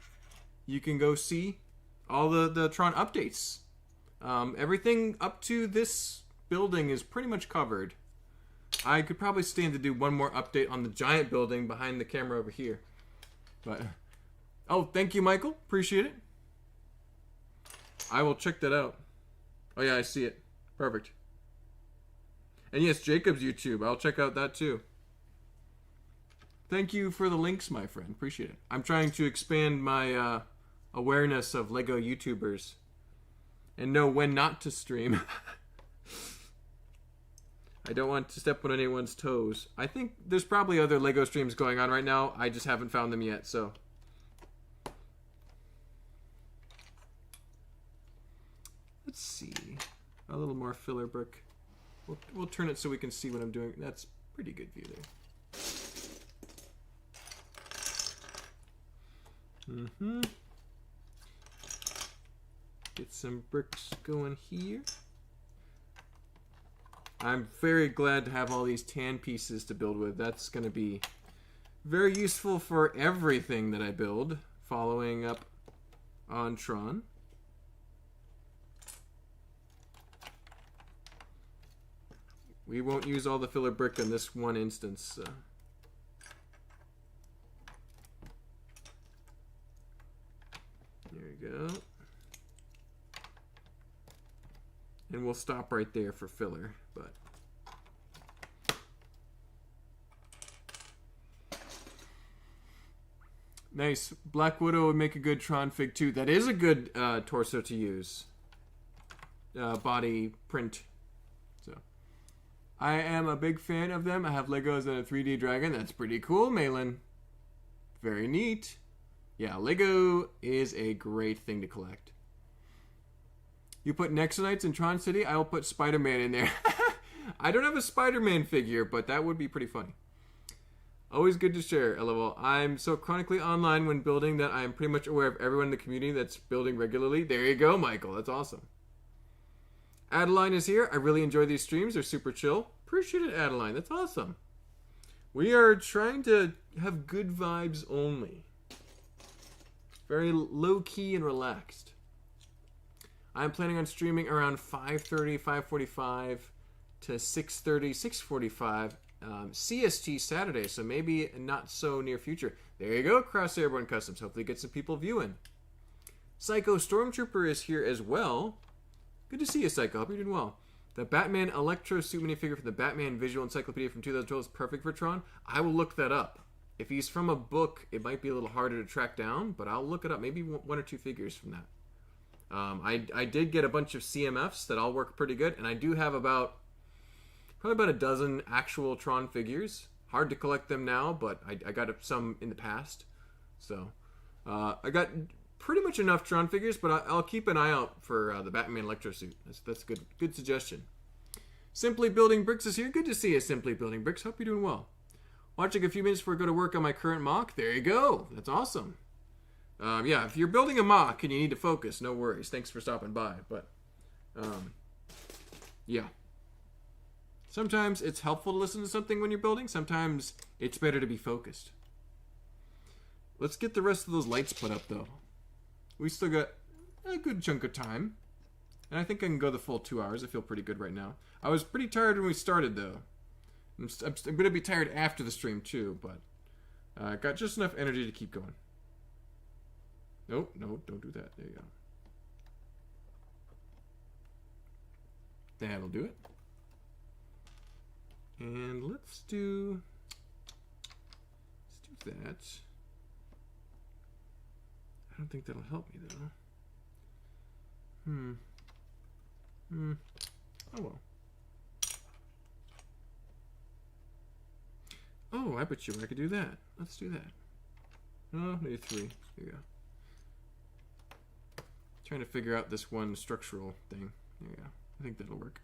you can go see all the Tron updates. Everything up to this building is pretty much covered. I could probably stand to do one more update on the giant building behind the camera over here. But, oh, thank you, Michael. Appreciate it. I will check that out. Oh, yeah, I see it. Perfect. And yes, Jacob's YouTube. I'll check out that too. Thank you for the links, my friend. Appreciate it. I'm trying to expand my awareness of LEGO YouTubers and know when not to stream. I don't want to step on anyone's toes. I think there's probably other LEGO streams going on right now. I just haven't found them yet, so. Let's see. A little more filler brick. We'll turn it so we can see what I'm doing. That's pretty good view there. Get some bricks going here. I'm very glad to have all these tan pieces to build with. That's going to be very useful for everything that I build, following up on Tron. We won't use all the filler brick in this one instance. There we go. And we'll stop right there for filler, but nice. Black Widow would make a good Tron fig too. That is a good torso to use. Body print. So I am a big fan of them. I have Legos and a 3D dragon. That's pretty cool, Malin. Very neat. Yeah, Lego is a great thing to collect. You put Nexonites in Tron City, I will put Spider-Man in there. I don't have a Spider-Man figure, but that would be pretty funny. Always good to share, LOL. I'm so chronically online when building that I am pretty much aware of everyone in the community that's building regularly. There you go, Michael. That's awesome. Adeline is here. I really enjoy these streams. They're super chill. Appreciate it, Adeline. That's awesome. We are trying to have good vibes only. Very low-key and relaxed. I'm planning on streaming around 5:30, 5:45 to 6:30, 6:45 CST Saturday, so maybe not so near future. There you go, Cross Airborne Customs. Hopefully get some people viewing. Psycho Stormtrooper is here as well. Good to see you, Psycho. Hope you're doing well. The Batman Electro suit minifigure from the Batman Visual Encyclopedia from 2012 is perfect for Tron. I will look that up. If he's from a book, it might be a little harder to track down, but I'll look it up. Maybe one or two figures from that. I did get a bunch of CMFs that all work pretty good, and I do have probably about a dozen actual Tron figures. Hard to collect them now, but I got some in the past. So I got pretty much enough Tron figures, but I'll keep an eye out for the Batman Electro suit. That's a good suggestion. Simply Building Bricks is here. Good to see you, Simply Building Bricks. Hope you're doing well. Watching a few minutes before I go to work on my current MOC. There you go. That's awesome. Yeah, if you're building a MOC and you need to focus, no worries. Thanks for stopping by. But, yeah. Sometimes it's helpful to listen to something when you're building. Sometimes it's better to be focused. Let's get the rest of those lights put up, though. We still got a good chunk of time. And I think I can go the full 2 hours. I feel pretty good right now. I was pretty tired when we started, though. I'm going to be tired after the stream, too. But I got just enough energy to keep going. Nope, no, don't do that. There you go. That'll do it. And let's do that. I don't think that'll help me though. Oh well. Oh, I bet you I could do that. Let's do that. Oh, maybe 3. There you go. Trying to figure out this one structural thing. There you go. I think that'll work.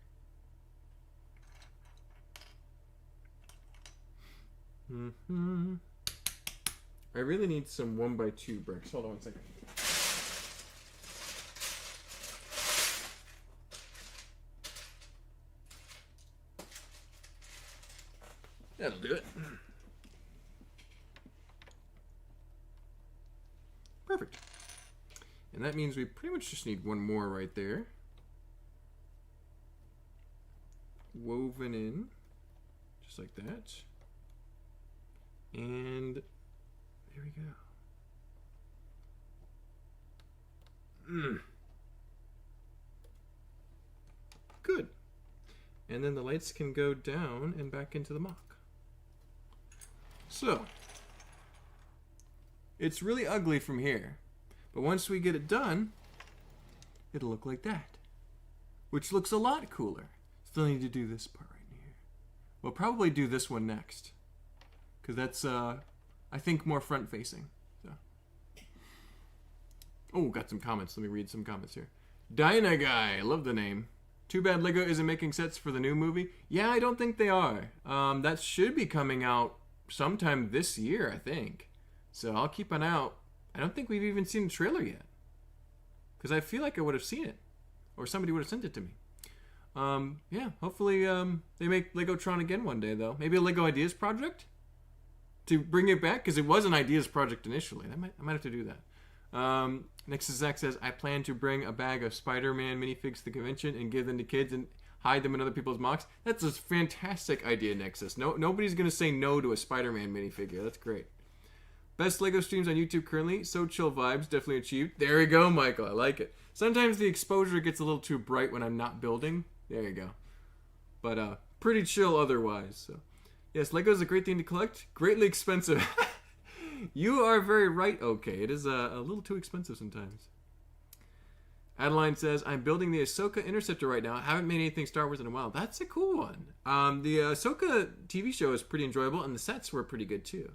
I really need some 1x2 bricks. Hold on one second. That'll do it. Perfect. And that means we pretty much just need one more right there. Woven in, just like that. And there we go. Good. And then the lights can go down and back into the MOC. So, it's really ugly from here. But once we get it done, it'll look like that. Which looks a lot cooler. Still need to do this part right here. We'll probably do this one next. Because that's, I think, more front-facing. So. Oh, got some comments. Let me read some comments here. Dyna Guy, love the name. Too bad Lego isn't making sets for the new movie. Yeah, I don't think they are. That should be coming out sometime this year, I think. So I'll keep an eye out. I don't think we've even seen the trailer yet. Because I feel like I would have seen it. Or somebody would have sent it to me. Yeah, hopefully they make Lego Tron again one day, though. Maybe a Lego Ideas project? To bring it back? Because it was an Ideas project initially. I might have to do that. Nexus Zach says, I plan to bring a bag of Spider-Man minifigs to the convention and give them to kids and hide them in other people's MOCs. That's a fantastic idea, Nexus. Nobody's going to say no to a Spider-Man minifigure. That's great. Best Lego streams on YouTube currently. So chill vibes, definitely achieved. There we go, Michael. I like it. Sometimes the exposure gets a little too bright when I'm not building. There you go. But pretty chill otherwise. So yes, Lego is a great thing to collect. Greatly expensive. You are very right, okay. It is a little too expensive sometimes. Adeline says, I'm building the Ahsoka Interceptor right now. I haven't made anything Star Wars in a while. That's a cool one. The Ahsoka TV show is pretty enjoyable, and the sets were pretty good, too.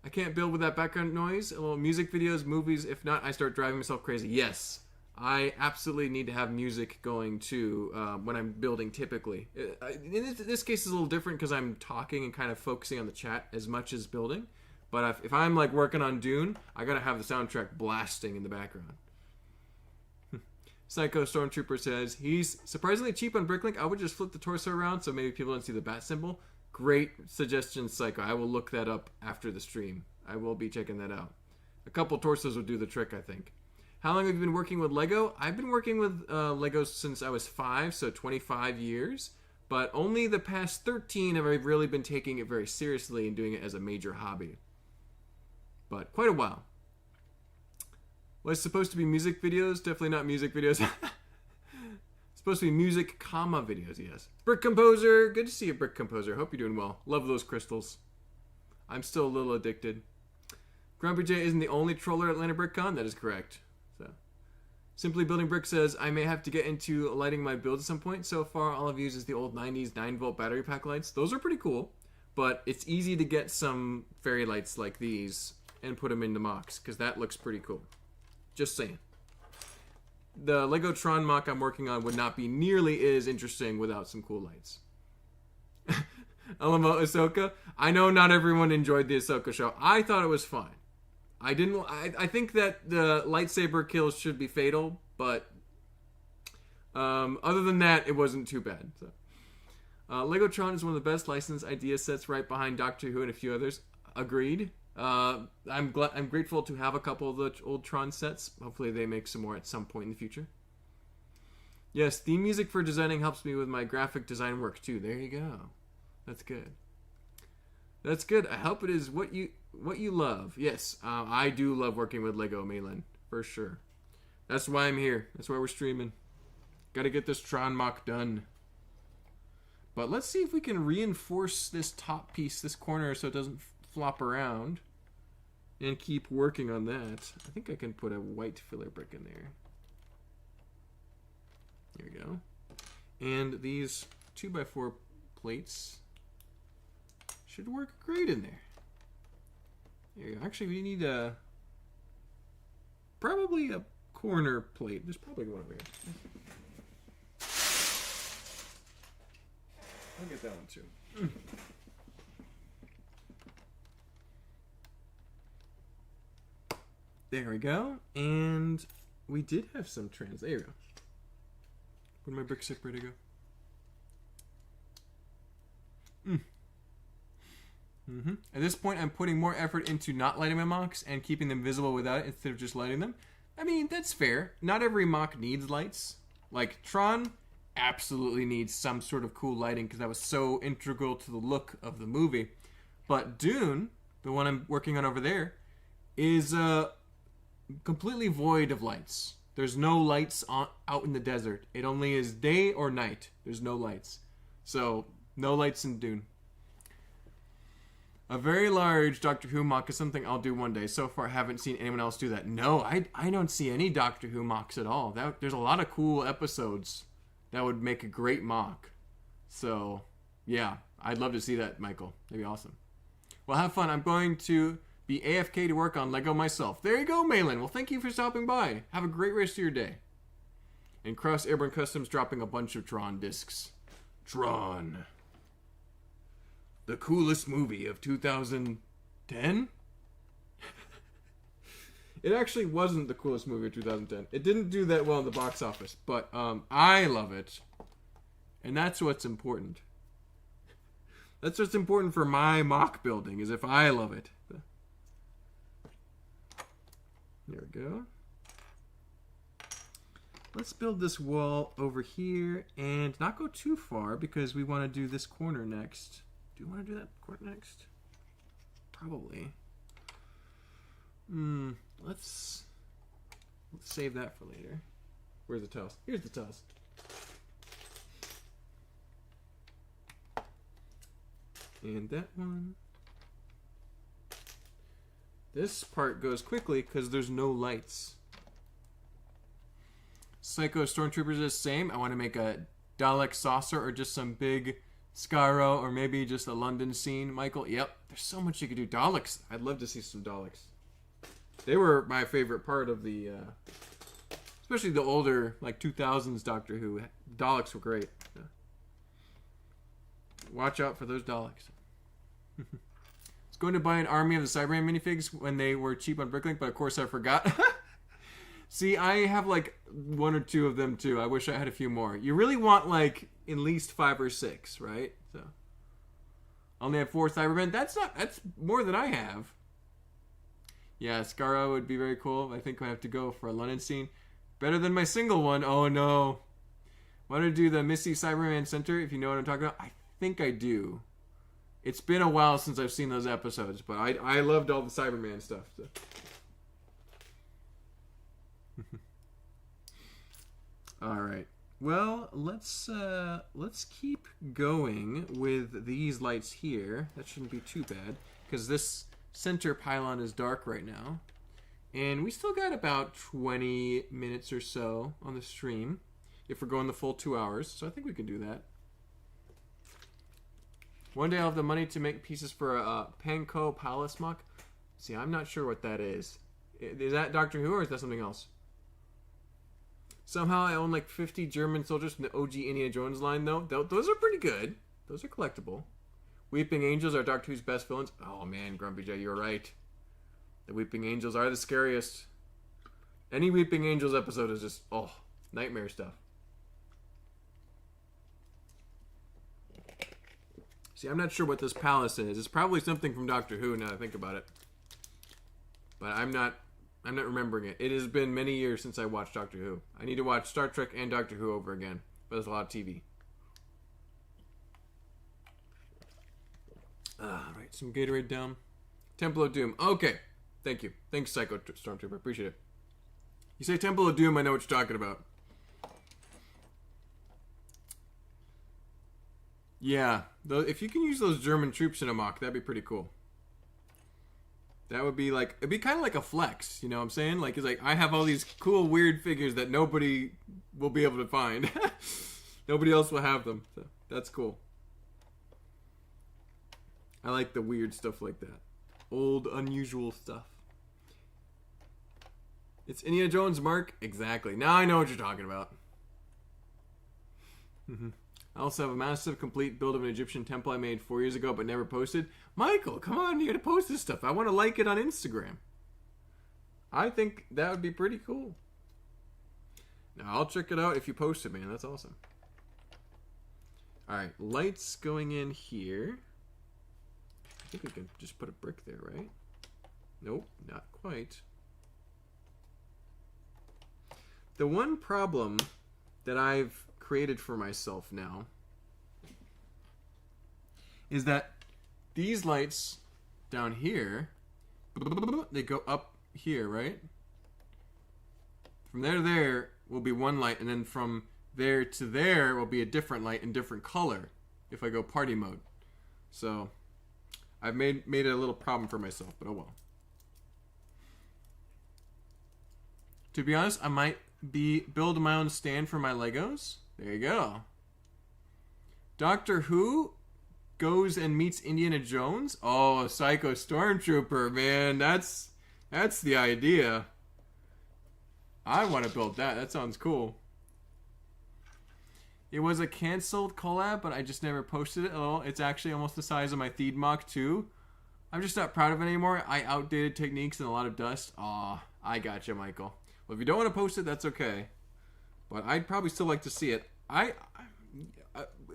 I can't build with that background noise. Well, music videos, movies. If not, I start driving myself crazy. Yes, I absolutely need to have music going, too, when I'm building, typically. In this case, it's a little different because I'm talking and kind of focusing on the chat as much as building. But if I'm, like, working on Dune, I got to have the soundtrack blasting in the background. Psycho Stormtrooper says, he's surprisingly cheap on Bricklink. I would just flip the torso around so maybe people don't see the bat symbol. Great suggestion, Psycho. I will look that up after the stream. I will be checking that out. A couple torsos would do the trick, I think. How long have you been working with Lego? I've been working with Lego since I was 5, so 25 years. But only the past 13 have I really been taking it very seriously and doing it as a major hobby. But quite a while. Was it supposed to be music videos? Definitely not music videos. Supposed to be music, comma videos, yes. Brick Composer, good to see you, Brick Composer. Hope you're doing well. Love those crystals. I'm still a little addicted. Grumpy J isn't the only troller at Atlanta BrickCon. That is correct. So, Simply Building Brick says, I may have to get into lighting my build at some point. So far, all I've used is the old 90s 9-volt battery pack lights. Those are pretty cool, but it's easy to get some fairy lights like these and put them into MOCs, because that looks pretty cool. Just saying. The Lego Tron MOC I'm working on would not be nearly as interesting without some cool lights. LMO Ahsoka. I know not everyone enjoyed the Ahsoka show. I thought it was fine. I think that the lightsaber kills should be fatal, but other than that, it wasn't too bad. So. Lego Tron is one of the best licensed idea sets, right behind Doctor Who and a few others. Agreed. I'm grateful to have a couple of the old Tron sets. Hopefully they make some more at some point in the future. Yes, theme music for designing helps me with my graphic design work too. There you go. That's good. That's good. I hope it is what you love. Yes, I do love working with Lego, Malin, for sure. That's why I'm here. That's why we're streaming. Got to get this Tron MOC done. But let's see if we can reinforce this top piece, this corner, so it doesn't flop around, and keep working on that. I think I can put a white filler brick in there. There we go. And these 2x4 plates should work great in there. There you go. Actually, we need probably a corner plate. There's probably one over here. I'll get that one too. There we go. And we did have some trans. There we go. Where'd my brick stick ready to go? At this point, I'm putting more effort into not lighting my MOCs and keeping them visible without it instead of just lighting them. I mean, that's fair. Not every MOC needs lights. Like, Tron absolutely needs some sort of cool lighting because that was so integral to the look of the movie. But Dune, the one I'm working on over there, is completely void of lights. There's no lights out in the desert. It only is day or night. There's no lights. So, no lights in Dune. A very large Doctor Who MOC is something I'll do one day. So far, I haven't seen anyone else do that. No, I don't see any Doctor Who MOCs at all. There's a lot of cool episodes that would make a great MOC. So, yeah, I'd love to see that, Michael. That'd be awesome. Well, have fun. I'm going to be AFK to work on Lego myself. There you go, Malin. Well, thank you for stopping by. Have a great rest of your day. And Cross Airborne Customs dropping a bunch of Tron discs. Tron. The coolest movie of 2010? It actually wasn't the coolest movie of 2010. It didn't do that well in the box office, but I love it. And that's what's important. That's what's important for my MOC building, is if I love it. There we go. Let's build this wall over here and not go too far because we want to do this corner next. Do you want to do that corner next? Probably. Let's save that for later. Where's the tiles? Here's the tiles. And that one. This part goes quickly because there's no lights. Psycho Stormtroopers is the same. I want to make a Dalek saucer or just some big Scarrow or maybe just a London scene. Michael, yep. There's so much you could do. Daleks. I'd love to see some Daleks. They were my favorite part of the, especially the older, like 2000s Doctor Who. Daleks were great. Yeah. Watch out for those Daleks. I was going to buy an army of the Cyberman minifigs when they were cheap on Bricklink, but of course I forgot. See, I have like 1 or 2 of them too. I wish I had a few more. You really want like at least 5 or 6, right? So I only have 4 Cybermen. That's more than I have. Yeah, Scarrow would be very cool. I think I have to go for a London scene. Better than my single one. Oh no. Want to do the Missy Cyberman Center, if you know what I'm talking about? I think I do. It's been a while since I've seen those episodes, but I loved all the Cyberman stuff. So. All right. Well, let's keep going with these lights here. That shouldn't be too bad because this center pylon is dark right now, and we still got about 20 minutes or so on the stream if we're going the full 2 hours. So I think we can do that. One day I'll have the money to make pieces for a Panko Palace MOC. See, I'm not sure what that is. Is that Doctor Who or is that something else? Somehow I own like 50 German soldiers from the OG Indiana Jones line, though. Those are pretty good. Those are collectible. Weeping Angels are Doctor Who's best villains. Oh man, Grumpy J, you're right. The Weeping Angels are the scariest. Any Weeping Angels episode is just, oh, nightmare stuff. See, I'm not sure what this palace is. It's probably something from Doctor Who now that I think about it. But I'm not remembering it. It has been many years since I watched Doctor Who. I need to watch Star Trek and Doctor Who over again. But there's a lot of TV. Alright, some Gatorade down. Temple of Doom. Okay. Thank you. Thanks, Psycho Stormtrooper. Appreciate it. You say Temple of Doom, I know what you're talking about. Yeah. If you can use those German troops in a MOC, that'd be pretty cool. That would be like, it'd be kind of like a flex, you know what I'm saying? Like, it's like, I have all these cool, weird figures that nobody will be able to find. Nobody else will have them. So, that's cool. I like the weird stuff like that. Old, unusual stuff. It's Indiana Jones, Mark? Exactly. Now I know what you're talking about. I also have a massive complete build of an Egyptian temple I made 4 years ago but never posted. Michael, come on, you gotta post this stuff. I want to like it on Instagram. I think that would be pretty cool. Now, I'll check it out if you post it, man. That's awesome. Alright, lights going in here. I think we can just put a brick there, right? Nope, not quite. The one problem that I've created for myself now is that these lights down here, they go up here, right? From there to there will be one light, and then from there to there will be a different light in different color if I go party mode. So I've made it a little problem for myself, but oh well. To be honest, I might build my own stand for my Legos. There you go. Doctor Who goes and meets Indiana Jones. Oh, a Psycho Stormtrooper, man. That's the idea. I want to build that. That sounds cool. It was a canceled collab, but I just never posted it. Oh, it's actually almost the size of my Theed MOC 2. I'm just not proud of it anymore. I outdated techniques and a lot of dust. Aw, I gotcha, Michael. Well, if you don't want to post it, that's okay. But I'd probably still like to see it.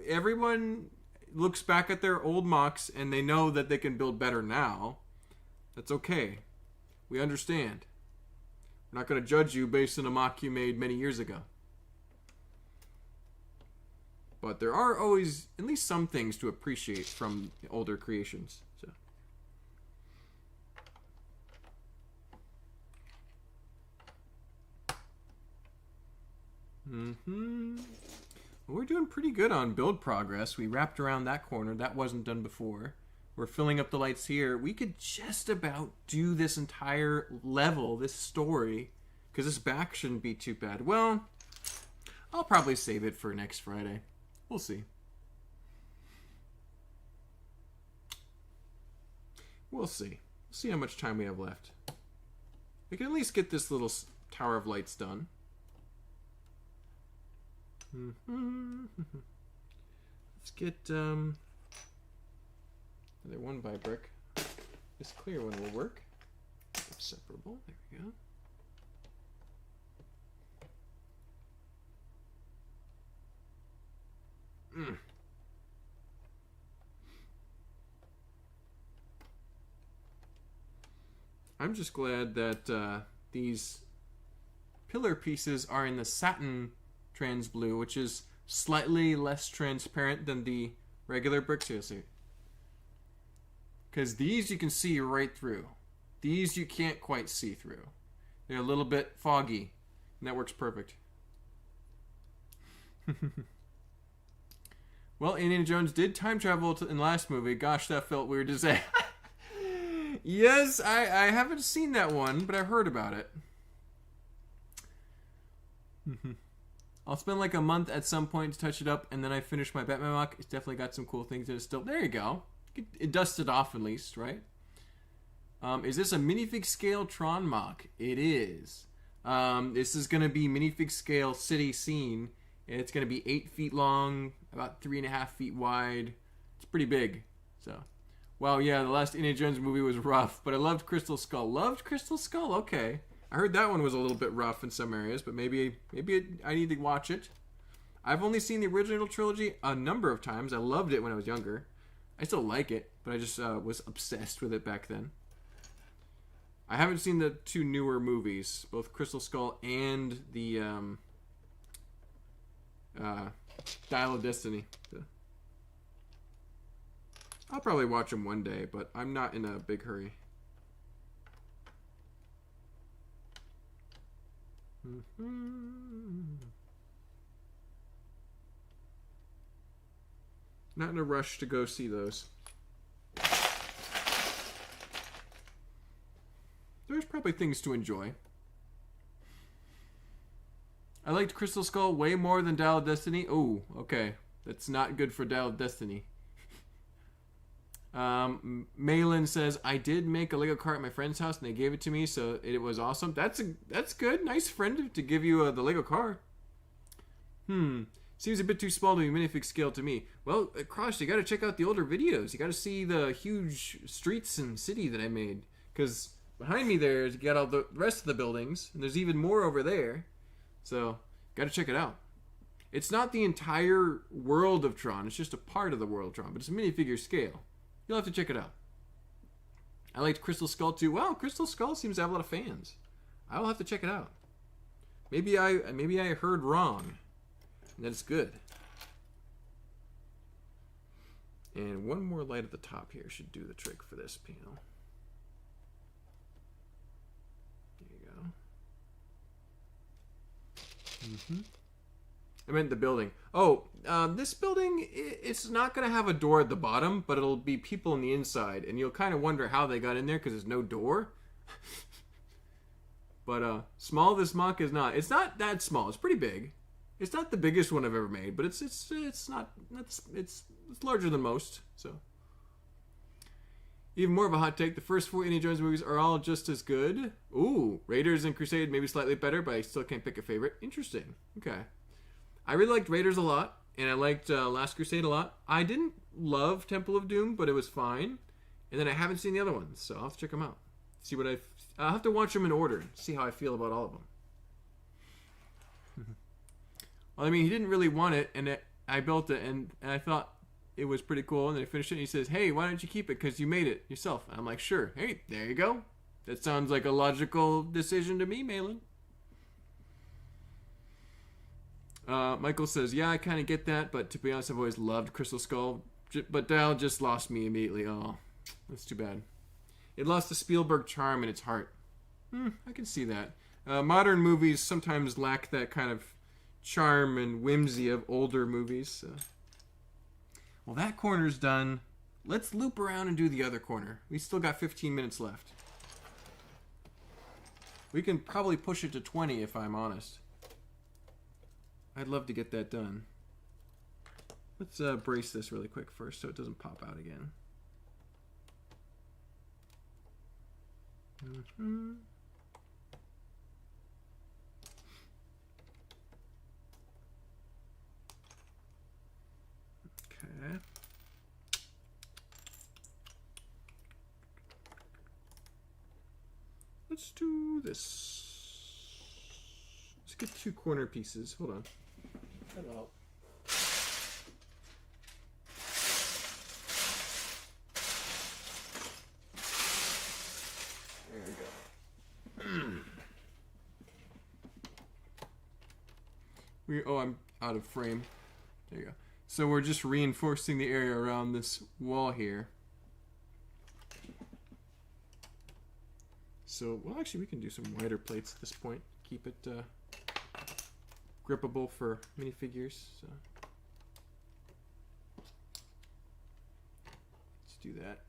Everyone looks back at their old MOCs and they know that they can build better now. That's okay. We understand. We're not going to judge you based on a MOC you made many years ago. But there are always at least some things to appreciate from older creations. So. Well, we're doing pretty good on build progress. We wrapped around that corner. That wasn't done before. We're filling up the lights here. We could just about do this entire level, this story, because this back shouldn't be too bad. Well, I'll probably save it for next Friday. We'll see. We'll see. We'll see how much time we have left. We can at least get this little tower of lights done. Let's get another one by brick. This clear one will work. It's separable. There we go. I'm just glad that these pillar pieces are in the satin trans blue, which is slightly less transparent than the regular bricks. You'll see. Because these you can see right through. These you can't quite see through. They're a little bit foggy, and that works perfect. Well, Indiana Jones did time travel in the last movie. Gosh, that felt weird to say. Yes, I haven't seen that one, but I heard about it. I'll spend like a month at some point to touch it up, and then I finish my Batman MOC. It's definitely got some cool things in it still. There you go. It dusted off at least, right? Is this a minifig scale Tron MOC? It is. This is going to be minifig scale city scene. It's going to be 8 feet long, about 3.5 feet wide. It's pretty big. So, wow, yeah, the last Indiana Jones movie was rough, but I loved Crystal Skull. Loved Crystal Skull? Okay. I heard that one was a little bit rough in some areas, but maybe I need to watch it. I've only seen the original trilogy a number of times. I loved it when I was younger. I still like it, but I just was obsessed with it back then. I haven't seen the 2 newer movies, both Crystal Skull and the Dial of Destiny. I'll probably watch them one day, but I'm not in a big hurry. Not in a rush to go see those. There's probably things to enjoy. I liked Crystal Skull way more than Dial of Destiny. Oh, okay. That's not good for Dial of Destiny. Malin says, I did make a Lego car at my friend's house and they gave it to me, so it was awesome. That's good. Nice friend to give you the Lego car. Seems a bit too small to be minifig scale to me. Well, Cross, you gotta check out the older videos. You gotta see the huge streets and city that I made. Because behind me there, you got all the rest of the buildings, and there's even more over there. So, gotta check it out. It's not the entire world of Tron. It's just a part of the world of Tron, but it's a minifigure scale. You'll have to check it out. I liked Crystal Skull too. Wow, Crystal Skull seems to have a lot of fans. I will have to check it out. Maybe I heard wrong. And that it's good. And one more light at the top here should do the trick for this panel. There you go. I meant the building. Oh, this building, it's not going to have a door at the bottom, but it'll be people on the inside. And you'll kind of wonder how they got in there because there's no door. But small this MOC is not. It's not that small. It's pretty big. It's not the biggest one I've ever made, but it's larger than most. So even more of a hot take: the first 4 Indiana Jones movies are all just as good. Ooh, Raiders and Crusade maybe slightly better, but I still can't pick a favorite. Interesting. Okay, I really liked Raiders a lot, and I liked Last Crusade a lot. I didn't love Temple of Doom, but it was fine. And then I haven't seen the other ones, so I'll have to check them out. See what I'll have to watch them in order. See how I feel about all of them. Well, I mean, he didn't really want it, and I built it, and I thought it was pretty cool. And then I finished it, and he says, "Hey, why don't you keep it? Because you made it yourself." And I'm like, "Sure. Hey, there you go. That sounds like a logical decision to me, Malin." Michael says, "Yeah, I kind of get that, but to be honest, I've always loved Crystal Skull. But Dial just lost me immediately. Oh, that's too bad. It lost the Spielberg charm in its heart." I can see that. Modern movies sometimes lack that kind of charm and whimsy of older movies. Well, that corner's done. Let's loop around and do the other corner. We still got 15 minutes left. We can probably push it to 20 if I'm honest. I'd love to get that done. Let's brace this really quick first so it doesn't pop out again. Okay. Let's do this. Let's get 2 corner pieces. Hold on. That'll help. There we go. Oh, I'm out of frame. There you go. So we're just reinforcing the area around this wall here. So, well, actually, we can do some wider plates at this point. Keep it grippable for minifigures. So. Let's do that.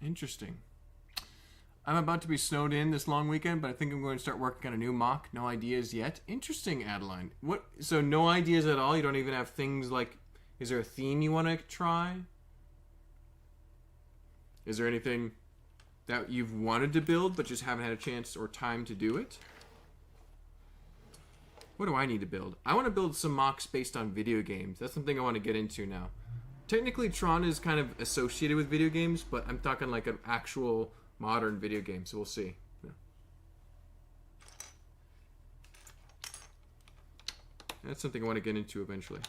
Interesting. I'm about to be snowed in this long weekend, but I think I'm going to start working on a new MOC. No ideas yet. Interesting, Adeline. What? So no ideas at all? You don't even have things like... Is there a theme you want to try? Is there anything that you've wanted to build but just haven't had a chance or time to do it? What do I need to build? I want to build some MOCs based on video games. That's something I want to get into now. Technically, Tron is kind of associated with video games, but I'm talking like an actual... modern video game, so we'll see. Yeah. That's something I want to get into eventually.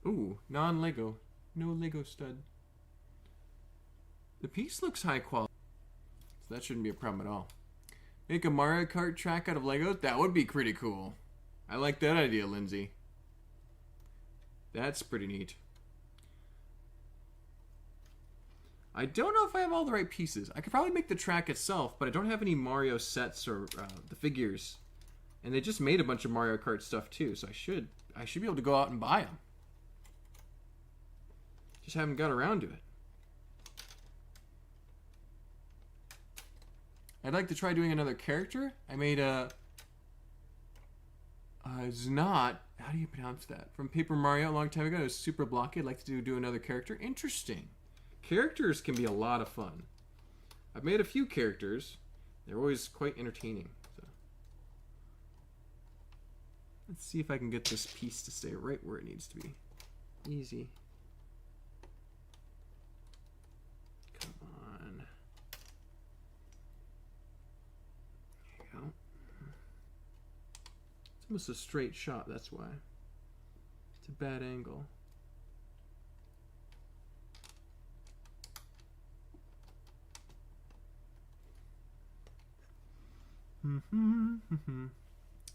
Ooh, non-Lego. No Lego stud. The piece looks high quality, so that shouldn't be a problem at all. Make a Mario Kart track out of Legos? That would be pretty cool. I like that idea, Lindsay. That's pretty neat. I don't know if I have all the right pieces. I could probably make the track itself, but I don't have any Mario sets or the figures. And they just made a bunch of Mario Kart stuff too, so I should be able to go out and buy them. Just haven't got around to it. I'd like to try doing another character. I made a... Znot. How do you pronounce that? From Paper Mario a long time ago. It was super blocky. I'd like to do another character. Interesting. Characters can be a lot of fun. I've made a few characters. They're always quite entertaining. So. Let's see if I can get this piece to stay right where it needs to be. Easy. Come on. There you go. It's almost a straight shot, that's why. It's a bad angle.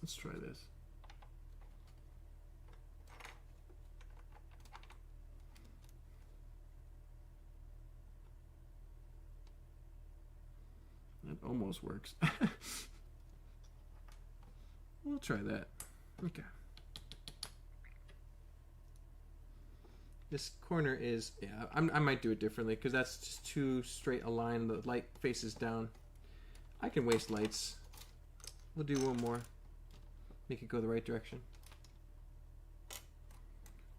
Let's try this. That almost works. We'll try that. Okay. This corner is, yeah, I might do it differently because that's just too straight a line. The light faces down. I can waste lights. We'll do one more. Make it go the right direction.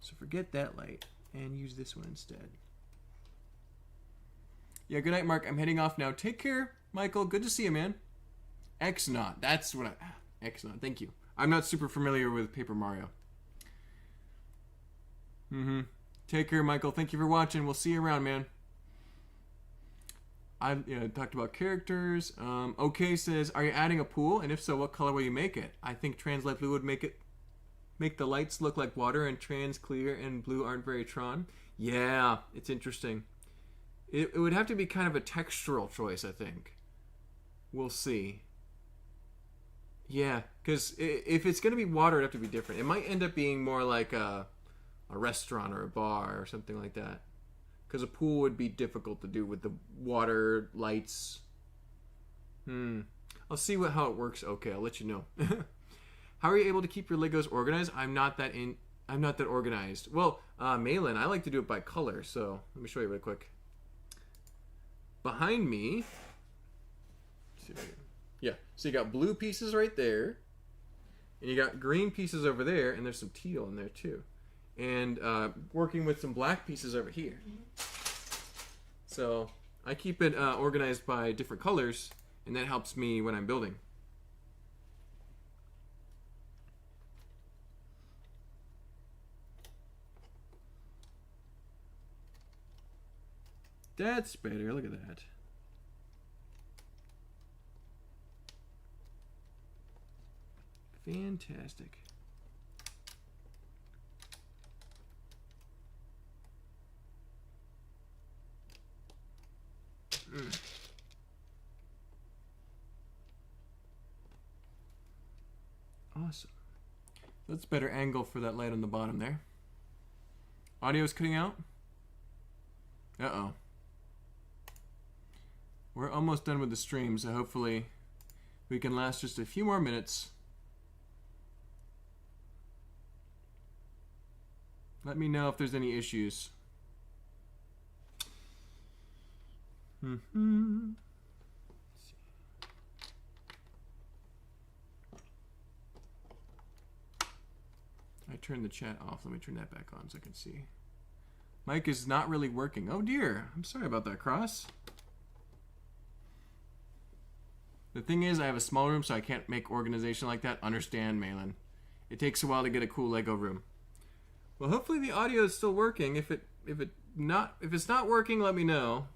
So forget that light and use this one instead. Yeah, good night, Mark. I'm heading off now. Take care, Michael. Good to see you, man. X-Naut. That's what I... X-Naut. Thank you. I'm not super familiar with Paper Mario. Take care, Michael. Thank you for watching. We'll see you around, man. I talked about characters. OK says, are you adding a pool? And if so, what color will you make it? I think trans light blue would make the lights look like water, and trans clear and blue aren't very Tron. Yeah, it's interesting. It would have to be kind of a textural choice, I think. We'll see. Yeah, because if it's going to be water, it'd have to be different. It might end up being more like a restaurant or a bar or something like that. Because a pool would be difficult to do with the water, lights. I'll see how it works. Okay, I'll let you know. How are you able to keep your Legos organized? I'm not that organized. Well, Malin, I like to do it by color. So let me show you real quick. Behind me, yeah. So you got blue pieces right there, and you got green pieces over there, and there's some teal in there too. And working with some black pieces over here. So I keep it organized by different colors, and that helps me when I'm building. That's better. Look at that. Fantastic. Awesome. That's a better angle for that light on the bottom there. Audio's cutting out. Uh-oh. We're almost done with the stream, so hopefully we can last just a few more minutes. Let me know if there's any issues. I turned the chat off. Let me turn that back on so I can see. Mic is not really working. Oh dear. I'm sorry about that, Cross. The thing is, I have a small room, so I can't make organization like that. Understand, Malin. It takes a while to get a cool Lego room. Well, hopefully the audio is still working. If it's not working, let me know.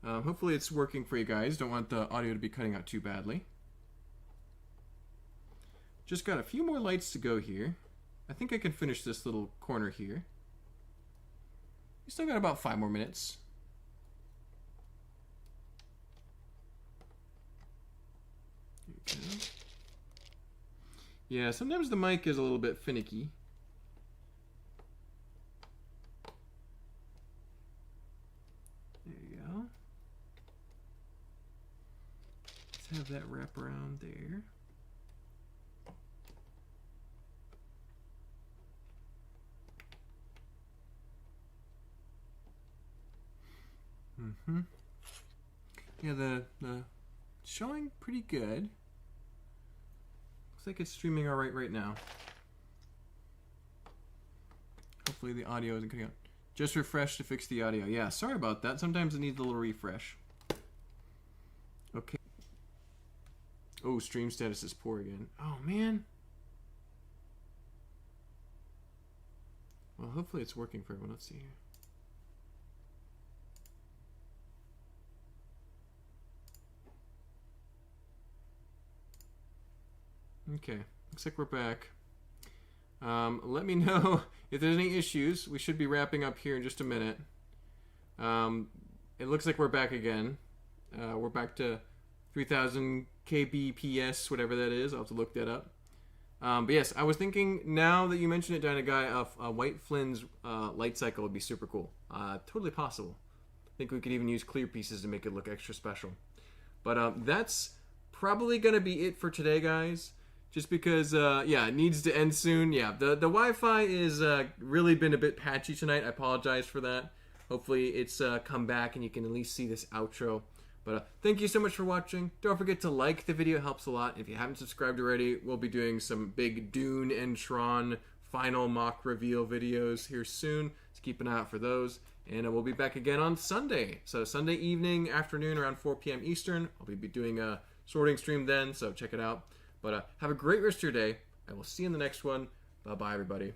Hopefully it's working for you guys. Don't want the audio to be cutting out too badly. Just got a few more lights to go here. I think I can finish this little corner here. We still got about 5 more minutes. There you go. Yeah, sometimes the mic is a little bit finicky. There you go. Let's have that wrap around there. Yeah, the showing pretty good. Looks like it's streaming all right now. Hopefully the audio isn't cutting out. Just refresh to fix the audio. Yeah, sorry about that. Sometimes it needs a little refresh. Okay. Oh, stream status is poor again. Oh, man. Well, hopefully it's working for everyone. Let's see here. Okay, looks like we're back. Let me know if there's any issues. We should be wrapping up here in just a minute. It looks like we're back again. We're back to 3000 kbps, whatever that is. I'll have to look that up. But yes, I was thinking, now that you mentioned it, Dyna Guy, White Flynn's light cycle would be super cool. Totally possible. I think we could even use clear pieces to make it look extra special. But that's probably going to be it for today, guys. Just because, yeah, it needs to end soon. Yeah, the Wi-Fi is really been a bit patchy tonight. I apologize for that. Hopefully it's come back and you can at least see this outro. But thank you so much for watching. Don't forget to like the video. It helps a lot. If you haven't subscribed already, we'll be doing some big Dune and Tron final mock reveal videos here soon. So keep an eye out for those. And we'll be back again on Sunday. So Sunday evening, afternoon, around 4 p.m. Eastern. I'll be doing a sorting stream then, so check it out. But have a great rest of your day. I will see you in the next one. Bye-bye, everybody.